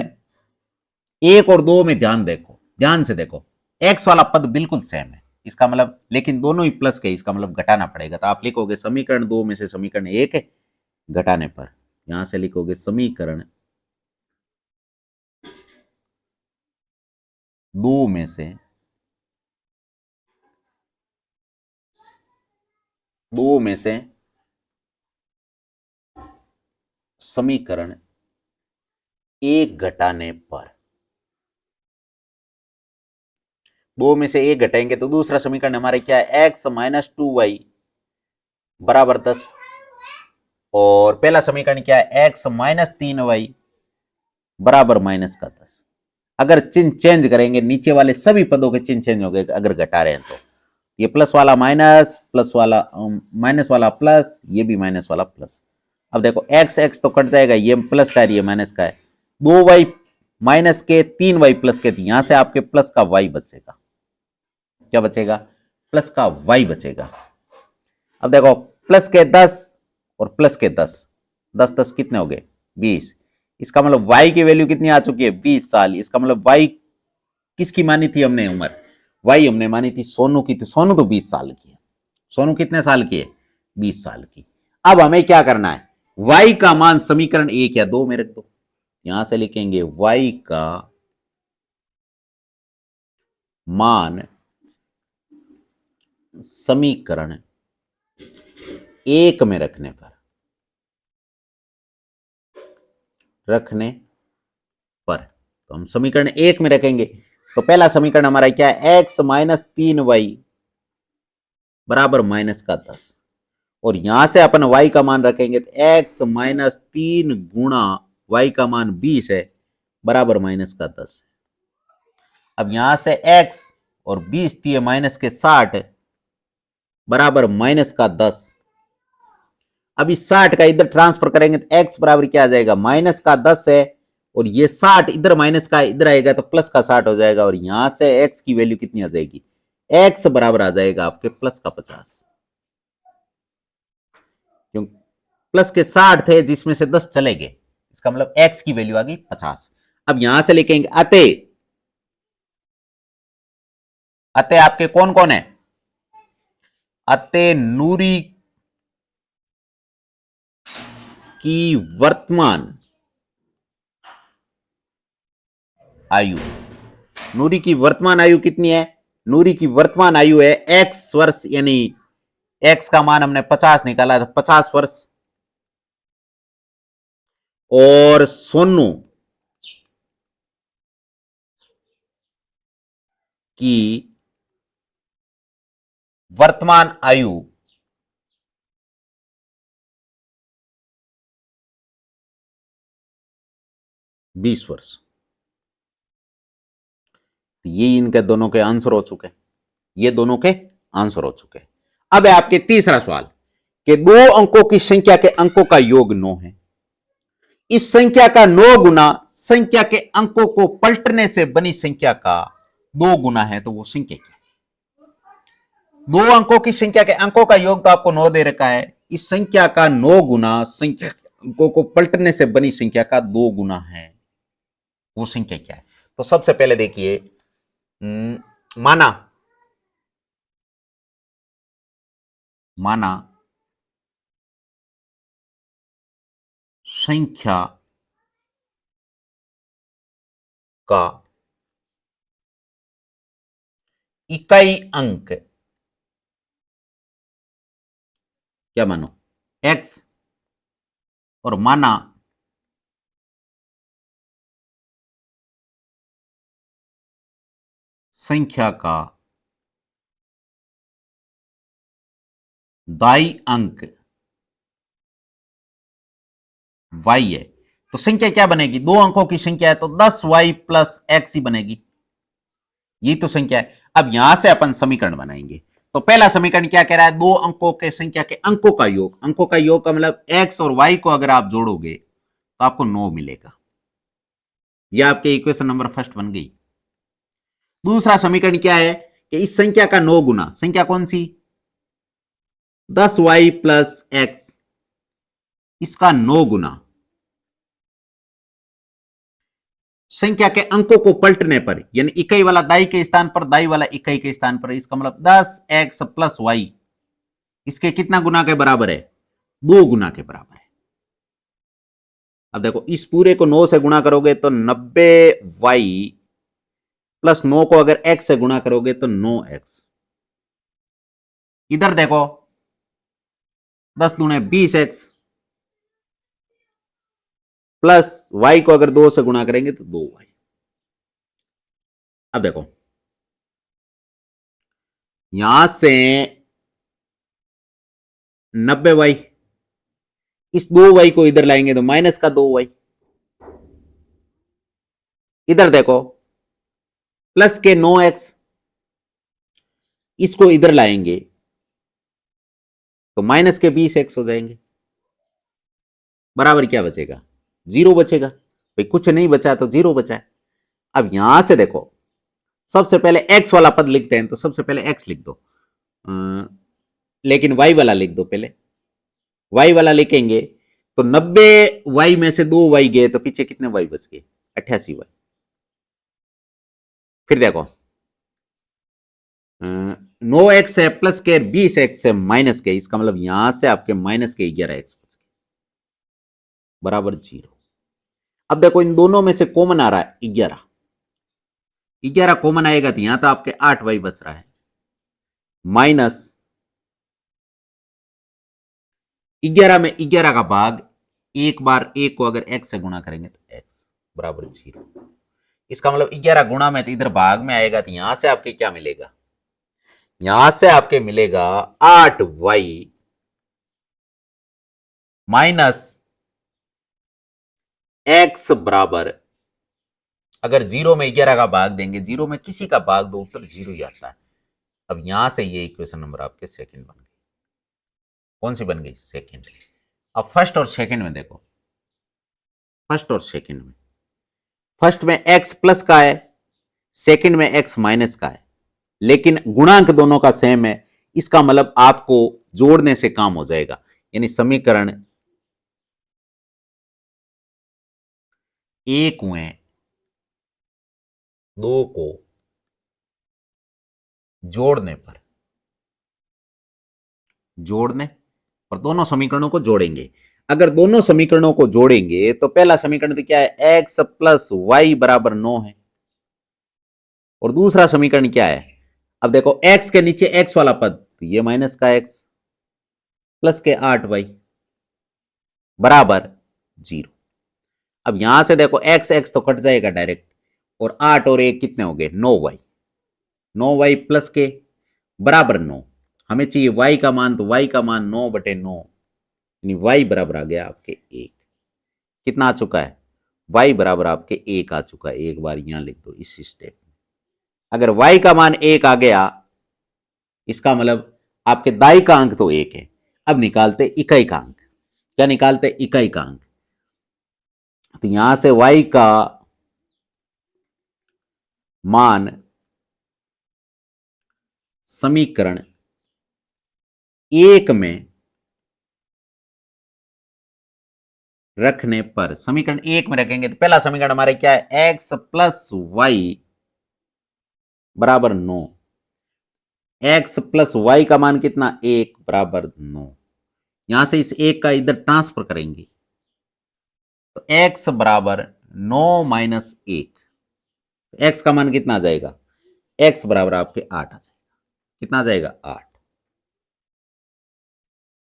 1 और 2 में ध्यान से देखो, x वाला पद बिल्कुल सेम है, इसका मतलब, लेकिन दोनों ही प्लस के, इसका मतलब घटाना पड़ेगा। तो आप लिखोगे समीकरण 2 में से समीकरण 1 घटाने पर, यहां से लिखोगे समीकरण 2 में से समीकरण 1 घटाने पर, 2 में से 1 घटाएंगे तो दूसरा समीकरण हमारे क्या है? x-2y बराबर 10, और पहला समीकरण क्या है? x-3y बराबर माइनस का 10। अगर चिन्ह चेंज करेंगे, नीचे वाले सभी पदों के चिन्ह चेंज हो गए अगर घटा रहे हैं तो। ये प्लस वाला माइनस, प्लस वाला माइनस वाला प्लस, ये भी माइनस वाला प्लस। अब देखो x x तो कट जाएगा, ये प्लस का है, ये माइनस का है। 2y माइनस के 3y प्लस के, यहां से आपके प्लस का y बचेगा। क्या बचेगा? प्लस का y बचेगा। अब देखो प्लस के 10 और प्लस के 10, 10 10 कितने हो गए? 20। इसका मतलब y की वैल्यू कितनी आ चुकी है? 20 साल। इसका मतलब y किसकी मानी थी हमने उम्र? y हमने मानी थी सोनू की, तो सोनू तो 20 साल की है। सोनू कितने साल की है? 20 साल की। अब हमें क्या करना है? y का मान समीकरण 1 या 2 में रख दो। यहां से लिखेंगे y का मान समीकरण 1 में रखने तो हम समीकरण 1 में रखेंगे। तो पहला समीकरण हमारा क्या है? x-3y बराबर माइनस का 10, और यहां से अपन y का मान रखेंगे तो x-3 गुणा y का मान 20 है बराबर माइनस का 10। अब यहां से x और 20 थी माइनस के 60 बराबर माइनस का 10। अब इस 60 का इधर ट्रांसफर करेंगे तो x बराबर क्या आ जाएगा? माइनस का 10 है, और ये 60 इधर माइनस का इधर आएगा तो प्लस का 60 हो जाएगा, और यहां से x की वैल्यू कितनी आ जाएगी? x बराबर आ जाएगा आपके प्लस का 50, क्योंकि प्लस के 60 थे जिसमें से 10 चले गए, इसका मतलब x की वैल्यू आ गई 50। अब यहां से लिखेंगे अतः आपके कौन कौन है? अतः नूरी की वर्तमान आयु, नूरी की वर्तमान आयु कितनी है? नूरी की वर्तमान आयु है x वर्ष, यानी x का मान हमने 50 निकाला था, 50 वर्ष। और सोनू की वर्तमान आयु 20 वर्ष। ये इनके दोनों के आंसर हो चुके हैं, ये दोनों के आंसर हो चुके हैं। अब है आपके तीसरा सवाल कि दो अंकों की संख्या के अंकों का योग 9 है। इस संख्या का 9 गुना संख्या के अंकों को पलटने से बनी संख्या का 2 गुना है, तो वो संख्या क्या है? दो अंकों की संख्या के अंकों का योग तो आपको 9 दे रखा है। इस संख्या का 9 गुना संख्या अंकों को पलटने से बनी संख्या का 2 गुना है, वो संख्या क्या है? तो सबसे पहले देखिए, माना माना संख्या का इकाई अंक, क्या मानो, x, और माना संख्या का दाई अंक y है, तो संख्या क्या बनेगी? दो अंकों की संख्या है तो 10y प्लस एक्स ही बनेगी, ये तो संख्या है। अब यहां से अपन समीकरण बनाएंगे। तो पहला समीकरण क्या कह रहा है? दो अंकों के संख्या के अंकों का योग, अंकों का योग का मतलब x और y को अगर आप जोड़ोगे तो आपको 9 मिलेगा। यह आपके इक्वेशन नंबर फर्स्ट बन गई। दूसरा समीकरण क्या है कि इस संख्या का 9 गुना, संख्या कौन सी? 10y प्लस एक्स, इसका 9 गुना संख्या के अंकों को पलटने पर, यानी इकाई वाला दाई के स्थान पर, दाई वाला इकाई के स्थान पर, इसका मतलब 10x प्लस वाई, इसके कितना गुना के बराबर है? 2 गुना के बराबर है। अब देखो, इस पूरे को 9 से गुणा करोगे तो 90y प्लस 9 को अगर x से गुणा करोगे तो 9x। इधर देखो, 10 दूने 20x प्लस y को अगर 2 से गुणा करेंगे तो 2y। अब देखो, यहां से 90y, इस 2y को इधर लाएंगे तो माइनस का 2y। इधर देखो, प्लस के 9x, इसको इधर लाएंगे तो माइनस के 20x हो जाएंगे। बराबर क्या बचेगा? 0 बचेगा। भाई कुछ नहीं बचा तो 0 बचा है। अब यहां से देखो, सबसे पहले x वाला पद लिखते हैं, तो सबसे पहले x लिख दो, लेकिन y वाला लिख दो पहले। y वाला लिखेंगे तो 90y में से 2y गए तो पीछे कितने y बच गए? 88y। फिर देखो, 9x है प्लस के 20x है माइनस के, इसका मतलब यहां से आपके माइनस के 11x बराबर 0। अब देखो, इन दोनों में से कॉमन आ रहा है 11, 11 कॉमन आएगा तो यहां तो आपके 8y बच रहा है, माइनस 11 में 11 का भाग, एक बार एक को अगर x से गुणा करेंगे तो x बराबर 0। इसका मतलब 11 गुणा में तो इधर भाग में आएगा, तो यहां से आपके क्या मिलेगा? यहां से आपके मिलेगा 8y माइनस x बराबर, अगर 0 में 11 का भाग देंगे, 0 में किसी का भाग दो, उत्तर 0 ही आता है। अब यहां से ये इक्वेशन नंबर आपके सेकंड बन गई। कौन सी बन गई? सेकंड। अब फर्स्ट और सेकंड में देखो, फर्स्ट और सेकंड में, फर्स्ट में x प्लस का है, सेकंड में x माइनस का है, लेकिन गुणांक दोनों का सेम है। इसका मतलब आपको जोड़ने से काम हो जाएगा, यानी समीकरण 1 हुए 2 को जोड़ने और दोनों समीकरणों को जोड़ेंगे। अगर दोनों समीकरणों को जोड़ेंगे तो पहला समीकरण तो क्या है? x प्लस वाई बराबर 9 है, और दूसरा समीकरण क्या है? अब देखो, x के नीचे x वाला पद, तो ये माइनस का x प्लस के 8y बराबर 0। अब यहां से देखो एक्स एक्स तो कट जाएगा डायरेक्ट, और 8 और 1 कितने हो गए 9y। 9y प्लस के बराबर 9। हमें चाहिए y का मान, तो y का मान 9/9, यानी y बराबर आ गया आपके 1। कितना आ चुका है, y बराबर आपके 1 आ चुका है। एक बार यहां लिख दो इस स्टेप में। अगर y का मान 1 आ गया, इसका मतलब आपके दाई का अंक तो 1 है। अब निकालते इकाई का अंक। क्या निकालते, इकाई का अंक। तो यहां से y का मान समीकरण 1 में रखने पर, समीकरण 1 में रखेंगे तो पहला समीकरण हमारे क्या है, x प्लस वाई बराबर 9। x प्लस वाई का मान कितना, 1 बराबर 9। यहां से इस 1 का इधर ट्रांसफर करेंगे तो x बराबर 9 माइनस 1। x का मान कितना आ जाएगा, x बराबर आपके 8 आ जाएगा। कितना आ जाएगा, 8।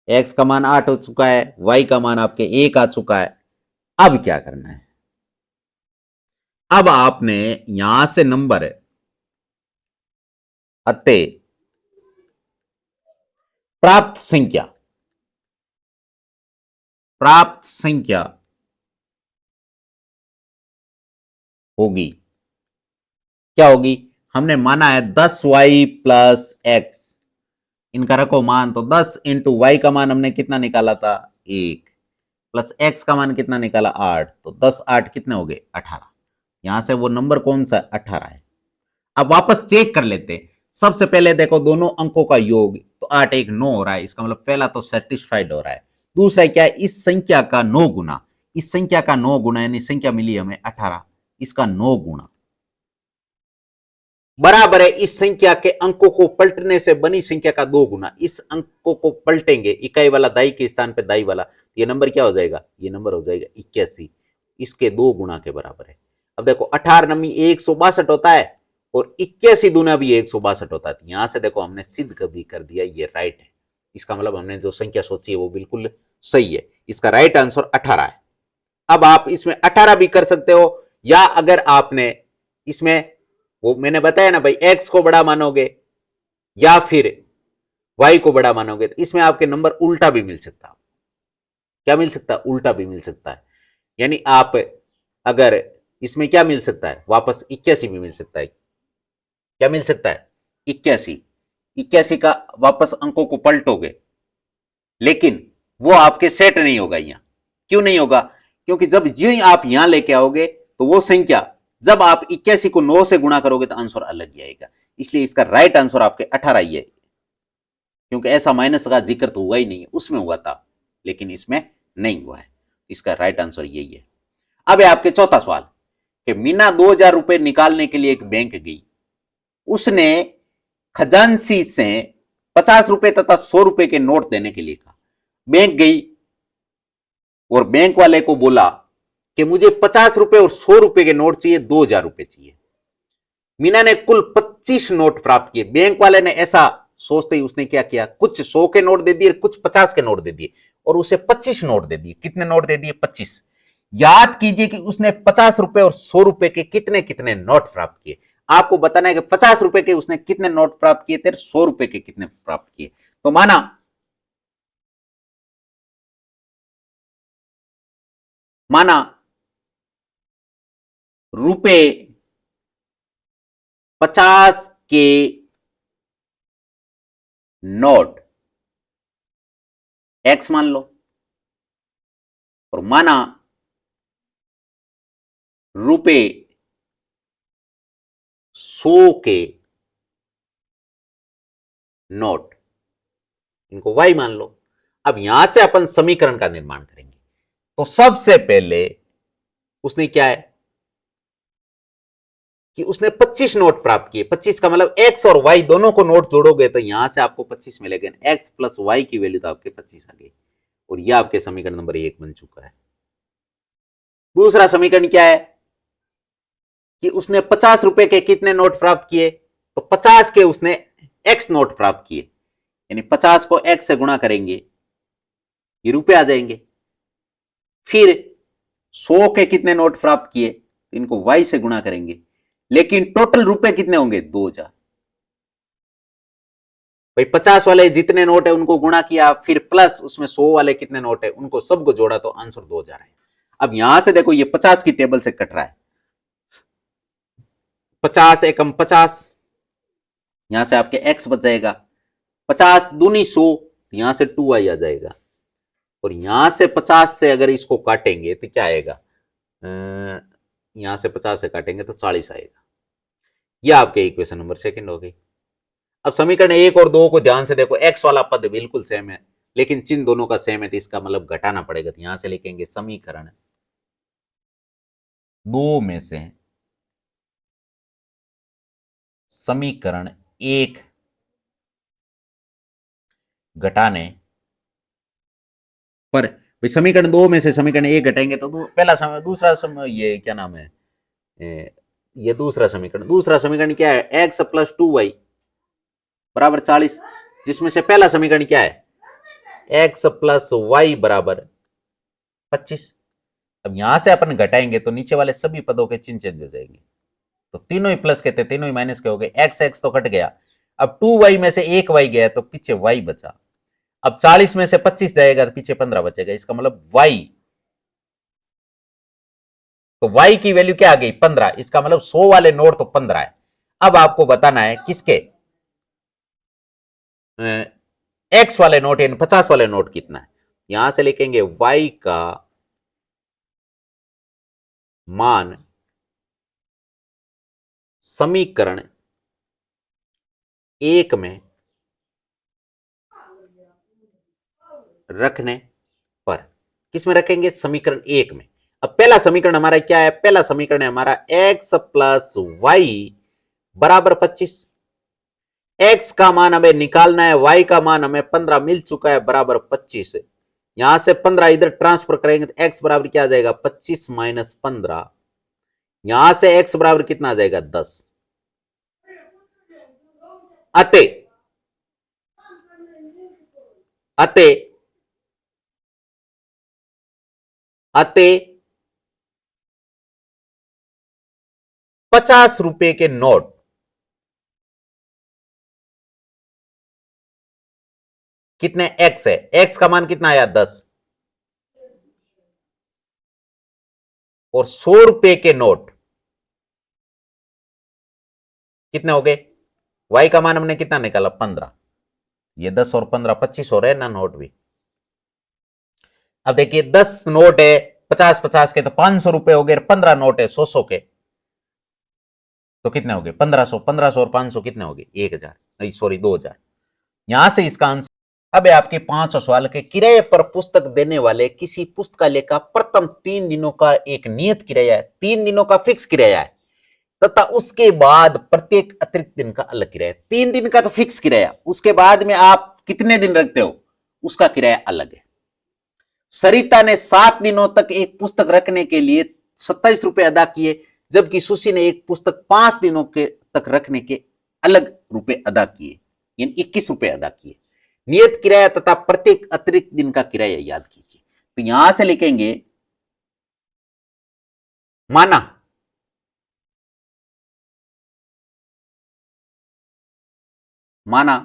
x का मान 8 हो चुका है, y का मान आपके 1 आ चुका है। अब क्या करना है, अब आपने यहां से नंबर अतः प्राप्त संख्या होगी, क्या होगी, हमने माना है 10y प्लस एक्स, इनका रखो मान, तो 10 इंटू वाई का मान हमने कितना निकाला था 1, प्लस एक्स का मान कितना निकाला 8, तो 10 8 कितने हो गए 18। यहां से वो नंबर कौन सा 18 है। अब वापस चेक कर लेते। सबसे पहले देखो दोनों अंकों का योग, तो 8 1 9 हो रहा है, इसका मतलब पहला तो सेटिस्फाइड हो रहा है। दूसरा क्या है, इस संख्या का 9 गुना, इस संख्या का 9 गुना, यानी संख्या मिली हमें 18, इसका 9 गुना बराबर है इस संख्या के अंकों को पलटने से बनी संख्या का 2 गुना। इस अंकों को पलटेंगे, इकाई वाला दाई के स्थान पे दाई वाला, ये नंबर क्या हो जाएगा, ये नंबर हो जाएगा 81, इसके 2 गुना के बराबर है। अब देखो 18 नमी 162 होता है, और 81 दूना भी 162 होता है। यहां से देखो हमने सिद्ध कभी कर दिया, ये राइट है। इसका मतलब हमने जो संख्या सोची है वो बिल्कुल सही है। इसका राइट आंसर 18 है। अब आप इसमें 18 भी कर सकते हो, या अगर आपने इसमें वो मैंने बताया ना भाई, एक्स को बड़ा मानोगे या फिर वाई को बड़ा मानोगे, तो इसमें आपके नंबर उल्टा भी मिल सकता है। क्या मिल सकता है, उल्टा भी मिल सकता है। यानी आप अगर इसमें क्या मिल सकता है, वापस 81 भी मिल सकता है। क्या मिल सकता है, 81। 81 का वापस अंकों को पलटोगे, लेकिन वो आपके सेट नहीं होगा यहां। क्यों नहीं होगा, क्योंकि जब जो ही आप यहां लेके आओगे, तो वो संख्या जब आप 81 को 9 से गुणा करोगे तो आंसर अलग ही आएगा। इसलिए इसका राइट आंसर आपके 18 ही है, क्योंकि ऐसा माइनस का जिक्र तो हुआ ही नहीं है, उसमें हुआ था लेकिन इसमें नहीं हुआ है। इसका राइट आंसर यही है। अब है आपके चौथा सवाल कि मीना 2000 रुपए निकालने के लिए एक बैंक गई। उसने खजांची से 50 रुपए तथा 100 रुपए के नोट देने के लिए कहा। बैंक गई और बैंक वाले को बोला कि मुझे 50 रुपए और 100 रुपए के नोट चाहिए, 2000 रुपए चाहिए। मीना ने कुल 25 नोट प्राप्त किए। बैंक वाले ने ऐसा सोचते ही उसने क्या किया, कुछ 100 के नोट दे दिए, कुछ 50 के नोट दे दिए, और उसे 25 नोट दे दिए। कितने नोट दे दिए, 25। याद कीजिए कि उसने 50 रुपए और 100 रुपए के कितने कितने नोट प्राप्त किए। आपको बताना है कि 50 रुपए के उसने कितने नोट प्राप्त किए थे, 100 रुपए के कितने प्राप्त किए। तो माना रुपए 50 के नोट एक्स मान लो, और माना रुपए 100 के नोट, इनको वाई मान लो। अब यहां से अपन समीकरण का निर्माण करेंगे। तो सबसे पहले उसने क्या है कि उसने 25 नोट प्राप्त किए। 25 का मतलब एक्स और वाई दोनों को नोट जोड़ोगे तो यहां से आपको 25 मिलेगा। एक्स प्लस वाई की वैल्यू तो आपके 25 आ गई, और यह आपके समीकरण नंबर 1 बन चुका है। दूसरा समीकरण क्या है कि उसने 50 रुपए के कितने नोट प्राप्त किए, तो 50 के उसने एक्स नोट प्राप्त किए, यानी 50 को एक्स से गुणा करेंगे, ये रुपए आ जाएंगे। फिर 100 के कितने नोट प्राप्त किए, तो इनको y से गुणा करेंगे, लेकिन टोटल रुपए कितने होंगे 2000। भाई 50 वाले जितने नोट है उनको गुणा किया, फिर प्लस उसमें 100 वाले कितने नोट है उनको सबको जोड़ा, तो आंसर 2000 है। अब यहां से देखो ये 50 की टेबल से कट रहा है, 50 एकम 50, यहां से आपके x बच जाएगा, 50 दूनी 100, यहां से 2y आ जाएगा, और यहां से 50 से अगर इसको काटेंगे तो क्या आएगा, यहां से 50 से काटेंगे तो 40 आएगा। यह आपके इक्वेशन नंबर सेकंड हो गई। अब समीकरण 1 और 2 को ध्यान से देखो, एक्स वाला पद बिल्कुल सेम है लेकिन चिन्ह दोनों का सेम है, तो इसका मतलब घटाना पड़ेगा, तो यहां से लिखेंगे समीकरण 2 में से समीकरण 1 घटाने पर, समीकरण 2 में से समीकरण 1 घटाएंगे तो पहला समय, दूसरा समय, ये क्या नाम है, ये दूसरा समीकरण क्या है, एक्स प्लस 2y बराबर 40, जिसमें से पहला समीकरण क्या है, एक्स प्लस वाई बराबर 25। अब यहां से अपन घटाएंगे तो नीचे वाले सभी पदों के चिन्ह चेंज हो जाएंगे, तो तीनों ही प्लस के थे, तीनों ही माइनस के हो गए, एक्स एक्स तो कट गया, अब 2y में से एक y गया तो पीछे y बचा, अब 40 में से 25 जाएगा तो पीछे 15 बचेगा, इसका मतलब y, तो y की वैल्यू क्या आ गई 15, इसका मतलब 100 वाले नोट तो 15 है। अब आपको बताना है किसके, x वाले नोट यानी 50 वाले नोट कितना है, यहां से लिखेंगे y का मान समीकरण 1 में रखने पर, किस में रखेंगे, समीकरण 1 में। अब पहला समीकरण हमारा क्या है, पहला समीकरण है हमारा x प्लस वाई बराबर 25, x का मान हमें निकालना है, y का मान हमें 15 मिल चुका है बराबर 25, यहां से 15 इधर ट्रांसफर करेंगे तो x बराबर क्या आ जाएगा 25 माइनस 15, यहां से x बराबर कितना आ जाएगा 10, अते अते अते 50 रुपए के नोट कितने, x है, x का मान कितना आया 10, और 100 रुपए के नोट कितने हो गए, y का मान हमने कितना निकाला 15, ये 10 और 15 25 हो रहे हैं ना नोट भी। अब देखिए 10 नोट है 50-50 के तो 500 रुपए हो गए, 15 नोट है 100 के तो कितने हो गए 1500, 1500 और 500 कितने हो गए 1000, नहीं सॉरी 2000, यहां से इसका आंसर। अब आपके 5 सवाल के, किराए पर पुस्तक देने वाले किसी पुस्तकालय का प्रथम 3 दिनों का एक नियत किराया है, 3 दिनों का फिक्स किराया है, तथा उसके बाद प्रत्येक अतिरिक्त दिन का अलग किराया। 3 दिन का तो फिक्स किराया, उसके बाद में आप कितने दिन रखते हो उसका किराया अलग है। सरिता ने 7 दिनों तक एक पुस्तक रखने के लिए 27 रुपए अदा किए, जबकि सुशी ने एक पुस्तक 5 दिनों के तक रखने के अलग रुपए अदा किए, यानी 21 रुपए अदा किए। नियत किराया तथा प्रत्येक अतिरिक्त दिन का किराया याद कीजिए, तो यहां से लिखेंगे माना माना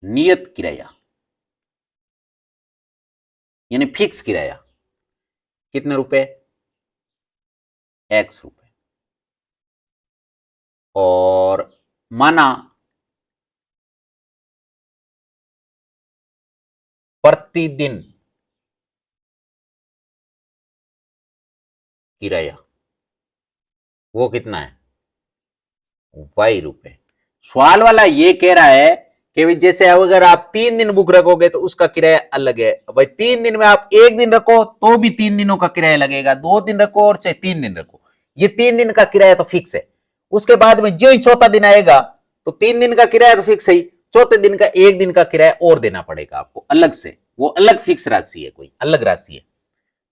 नियत किराया यानी फिक्स किराया कितने रुपए, x रुपए, और माना प्रतिदिन किराया वो कितना है y रुपए। सवाल वाला ये कह रहा है कि जैसे अगर आप 3 दिन बुक रखोगे तो उसका किराया अलग है, भाई 3 दिन में आप 1 दिन रखो तो भी 3 दिनों का किराया लगेगा, 2 दिन रखो और चाहे 3 दिन रखो, ये 3 दिन का किराया तो फिक्स है। उसके बाद में जो ही चौथा दिन आएगा तो 3 दिन का किराया तो फिक्स है ही, चौथे दिन का 1 दिन का किराया और देना पड़ेगा आपको अलग से, वो अलग फिक्स राशि है, कोई अलग राशि है।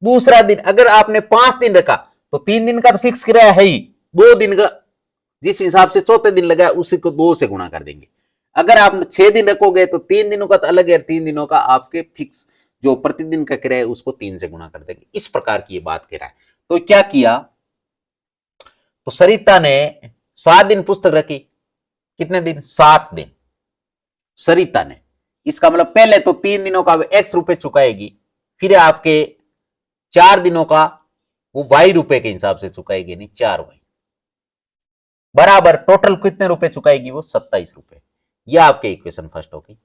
दूसरा दिन अगर आपने 5 दिन रखा तो 3 दिन का तो फिक्स किराया है ही, 2 दिन का जिस हिसाब से चौथे दिन लगा उसी को 2 से गुणा कर देंगे। अगर आप 6 दिन रखोगे तो 3 दिनों का तो अलग है, 3 दिनों का आपके फिक्स जो प्रतिदिन का किराया है उसको 3 से गुणा कर देंगे। इस प्रकार की ये बात कह रहा है। तो क्या किया, तो सरिता ने 7 दिन पुस्तक रखी। कितने दिन? 7 दिन सरिता ने। इसका मतलब पहले तो 3 दिनों का एक्स रुपए चुकाएगी, फिर आपके 4 दिनों का वो वाई रुपए के हिसाब से चुकाएगी, नहीं 4 वाई बराबर टोटल कितने रुपए चुकाएगी वो? 27 रुपए। यह आपके इक्वेशन फर्स्ट होगी।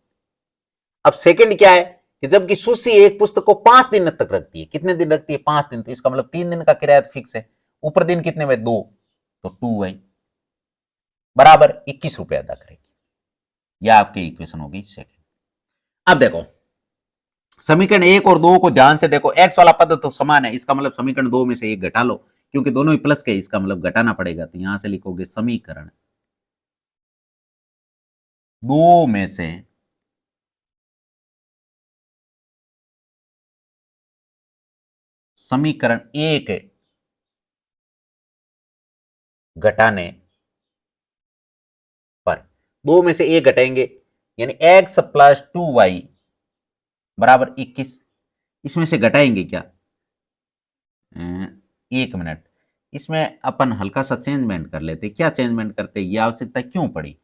अब सेकंड क्या है कि जबकि सुशी एक पुस्तक को 5 दिन तक रखती है। कितने दिन रखती है? 5 दिन। तो इसका मतलब 3 दिन का किराया फिक्स है, ऊपर दिन कितने में? 2, तो 2 वाई बराबर 21 रुपए अदा करेगी। यह आपकी इक्वेशन होगी सेकंड। अब देखो समीकरण 1 और 2 को ध्यान से देखो। एक्स वाला पद तो समान है, इसका मतलब समीकरण 2 में से एक घटा लो, क्योंकि दोनों ही प्लस के, इसका मतलब घटाना पड़ेगा। तो यहां से लिखोगे समीकरण 2 में से समीकरण 1 घटाने पर 2 में से 1 घटाएंगे, यानी एक्स प्लस 2 वाई बराबर 21। इसमें से घटाएंगे क्या? 1 मिनट, इसमें अपन हल्का सा चेंजमेंट कर लेते। क्या चेंजमेंट करते? ये आवश्यकता क्यों पड़ी?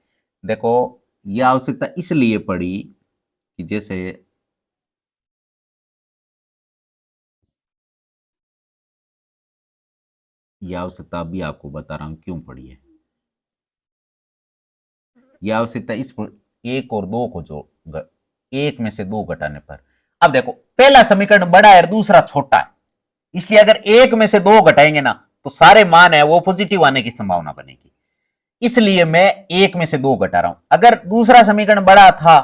देखो यह आवश्यकता इसलिए पड़ी कि जैसे यह आवश्यकता अभी आपको बता रहा हूं क्यों पड़ी है। यह आवश्यकता इस 1 और 2 को जो 1 में से 2 घटाने पर। अब देखो पहला समीकरण बड़ा है और दूसरा छोटा है, इसलिए अगर 1 में से 2 घटाएंगे ना तो सारे मान है वो पॉजिटिव आने की संभावना बनेगी। इसलिए मैं 1 में से 2 घटा रहा हूं। अगर दूसरा समीकरण बड़ा था,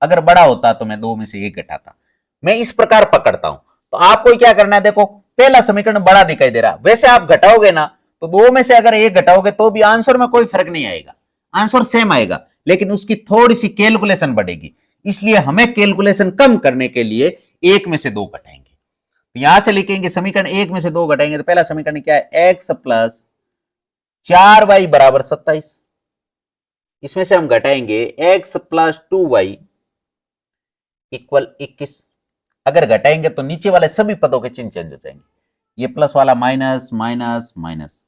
अगर बड़ा होता तो मैं 2 में से 1 घटाता। मैं इस प्रकार पकड़ता हूं। तो आपको क्या करना है, देखो पहला समीकरण बड़ा दिखाई दे रहा, वैसे आप घटाओगे ना तो 2 में से अगर 1 घटाओगे तो भी आंसर में कोई फर्क नहीं आएगा, आंसर सेम आएगा, लेकिन उसकी थोड़ी सी कैलकुलेशन बढ़ेगी। इसलिए हमें कैलकुलेशन कम करने के लिए 1 में से 2 घटाएंगे। तो यहां से लिखेंगे समीकरण 1 में से 2 घटाएंगे तो पहला समीकरण क्या है? एक्स प्लस 4 वाई बराबर 27। इसमें से हम घटाएंगे एक्स प्लस 2 वाई इक्वल 21। अगर घटाएंगे तो नीचे वाले सभी पदों के चिन्ह चेंज हो जाएंगे, ये प्लस वाला माइनस माइनस माइनस।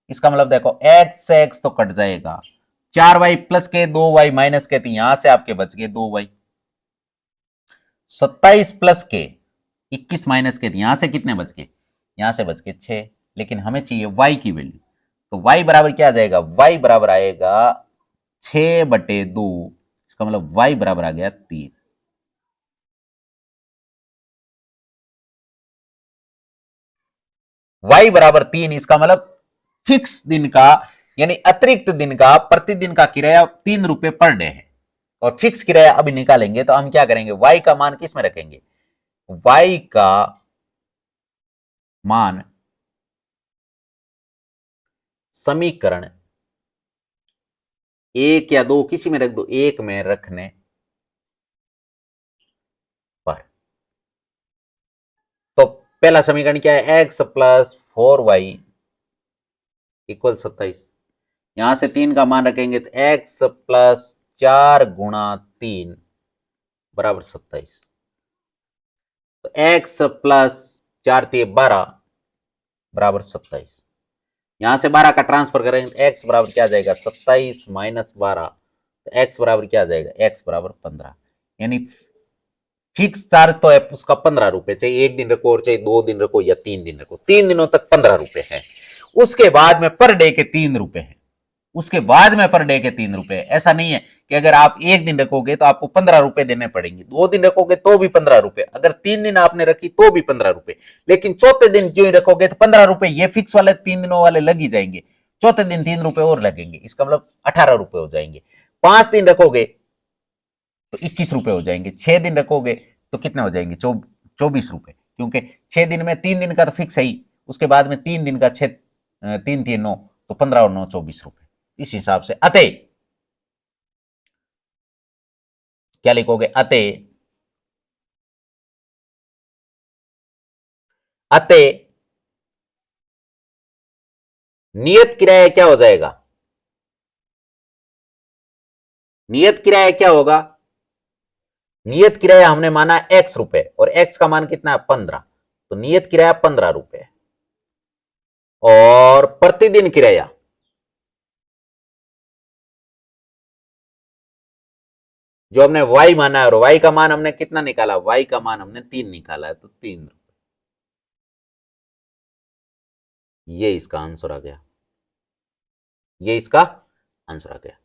इसका मतलब देखो एक्स से एक्स तो कट जाएगा, 4 वाई प्लस के 2 वाई माइनस के, तो यहां से आपके बच गए 2 वाई। 27 प्लस के 21 माइनस के, यहां से कितने बच गए? यहां से बच गए 6। लेकिन हमें चाहिए वाई की वैल्यू, तो वाई बराबर क्या आ जाएगा? वाई बराबर आएगा 6/2। इसका मतलब वाई बराबर आ गया 3। वाई बराबर 3, इसका मतलब फिक्स दिन का यानी अतिरिक्त दिन का प्रतिदिन का किराया 3 रुपए पर डे है। और फिक्स किराया अभी निकालेंगे तो हम क्या करेंगे? वाई का मान किस में रखेंगे? वाई का मान समीकरण 1 या 2 किसी में रख दो, 1 में रखने पर। तो पहला समीकरण क्या है? X plus 4 y equal 27। यहां से 3 का मान रखेंगे तो एक्स प्लस 4 गुणा 3 बराबर 27। तो एक्स प्लस 4×3 = 12 बराबर 27। यहां से 12 का ट्रांसफर करेंगे तो एक्स बराबर क्या आ जाएगा? 27 माइनस 12, तो एक्स बराबर क्या आ जाएगा? एक्स बराबर 15। यानी फिक्स चार्ज तो है उसका 15 रुपए, चाहे 1 दिन रखो और चाहे 2 दिन रखो या 3 दिन रखो, 3 दिनों तक 15 रुपए है। उसके बाद में पर डे के 3 रुपए है, उसके बाद में पर डे के 3 रुपए। ऐसा नहीं है कि अगर आप 1 दिन रखोगे तो आपको 15 रुपए देने पड़ेंगे, 2 दिन रखोगे तो भी 15 रुपए, अगर 3 दिन आपने रखी तो भी 15 रुपए, लेकिन चौथे दिन क्यों रखोगे तो 15 रुपए ये फिक्स वाले 3 दिनों वाले लग ही जाएंगे, चौथे दिन 3 रुपए और लगेंगे, इसका मतलब 18 रुपए हो जाएंगे। 5 दिन रखोगे तो 21 रुपए हो जाएंगे, 6 दिन रखोगे तो कितने हो जाएंगे? 24 रुपए, क्योंकि 6 दिन में 3 दिन का तो फिक्स है ही, उसके बाद में 3 दिन का 6 3 3 9, तो 15 और 9 24 रुपए। इस हिसाब से अतः क्या लिखोगे? अतः अतः नियत किराया क्या हो जाएगा? नियत किराया क्या होगा? नियत किराया हमने माना x रुपए और x का मान कितना है 15, तो नियत किराया 15 रुपए और प्रतिदिन किराया जो हमने y माना है और y का मान हमने कितना निकाला, y का मान हमने 3 निकाला है, तो 3 रुपए। ये इसका आंसर आ गया, ये इसका आंसर आ गया।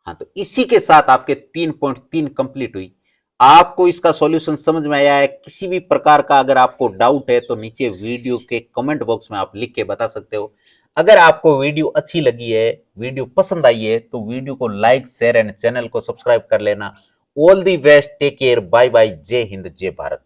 हाँ, तो इसी के साथ आपके 3.3 कंप्लीट हुई। आपको इसका सॉल्यूशन समझ में आया है? किसी भी प्रकार का अगर आपको डाउट है तो नीचे वीडियो के कमेंट बॉक्स में आप लिख के बता सकते हो। अगर आपको वीडियो अच्छी लगी है, वीडियो पसंद आई है, तो वीडियो को लाइक शेयर एंड चैनल को सब्सक्राइब कर लेना। All the best, take care, bye bye, जय हिंद जय भारत।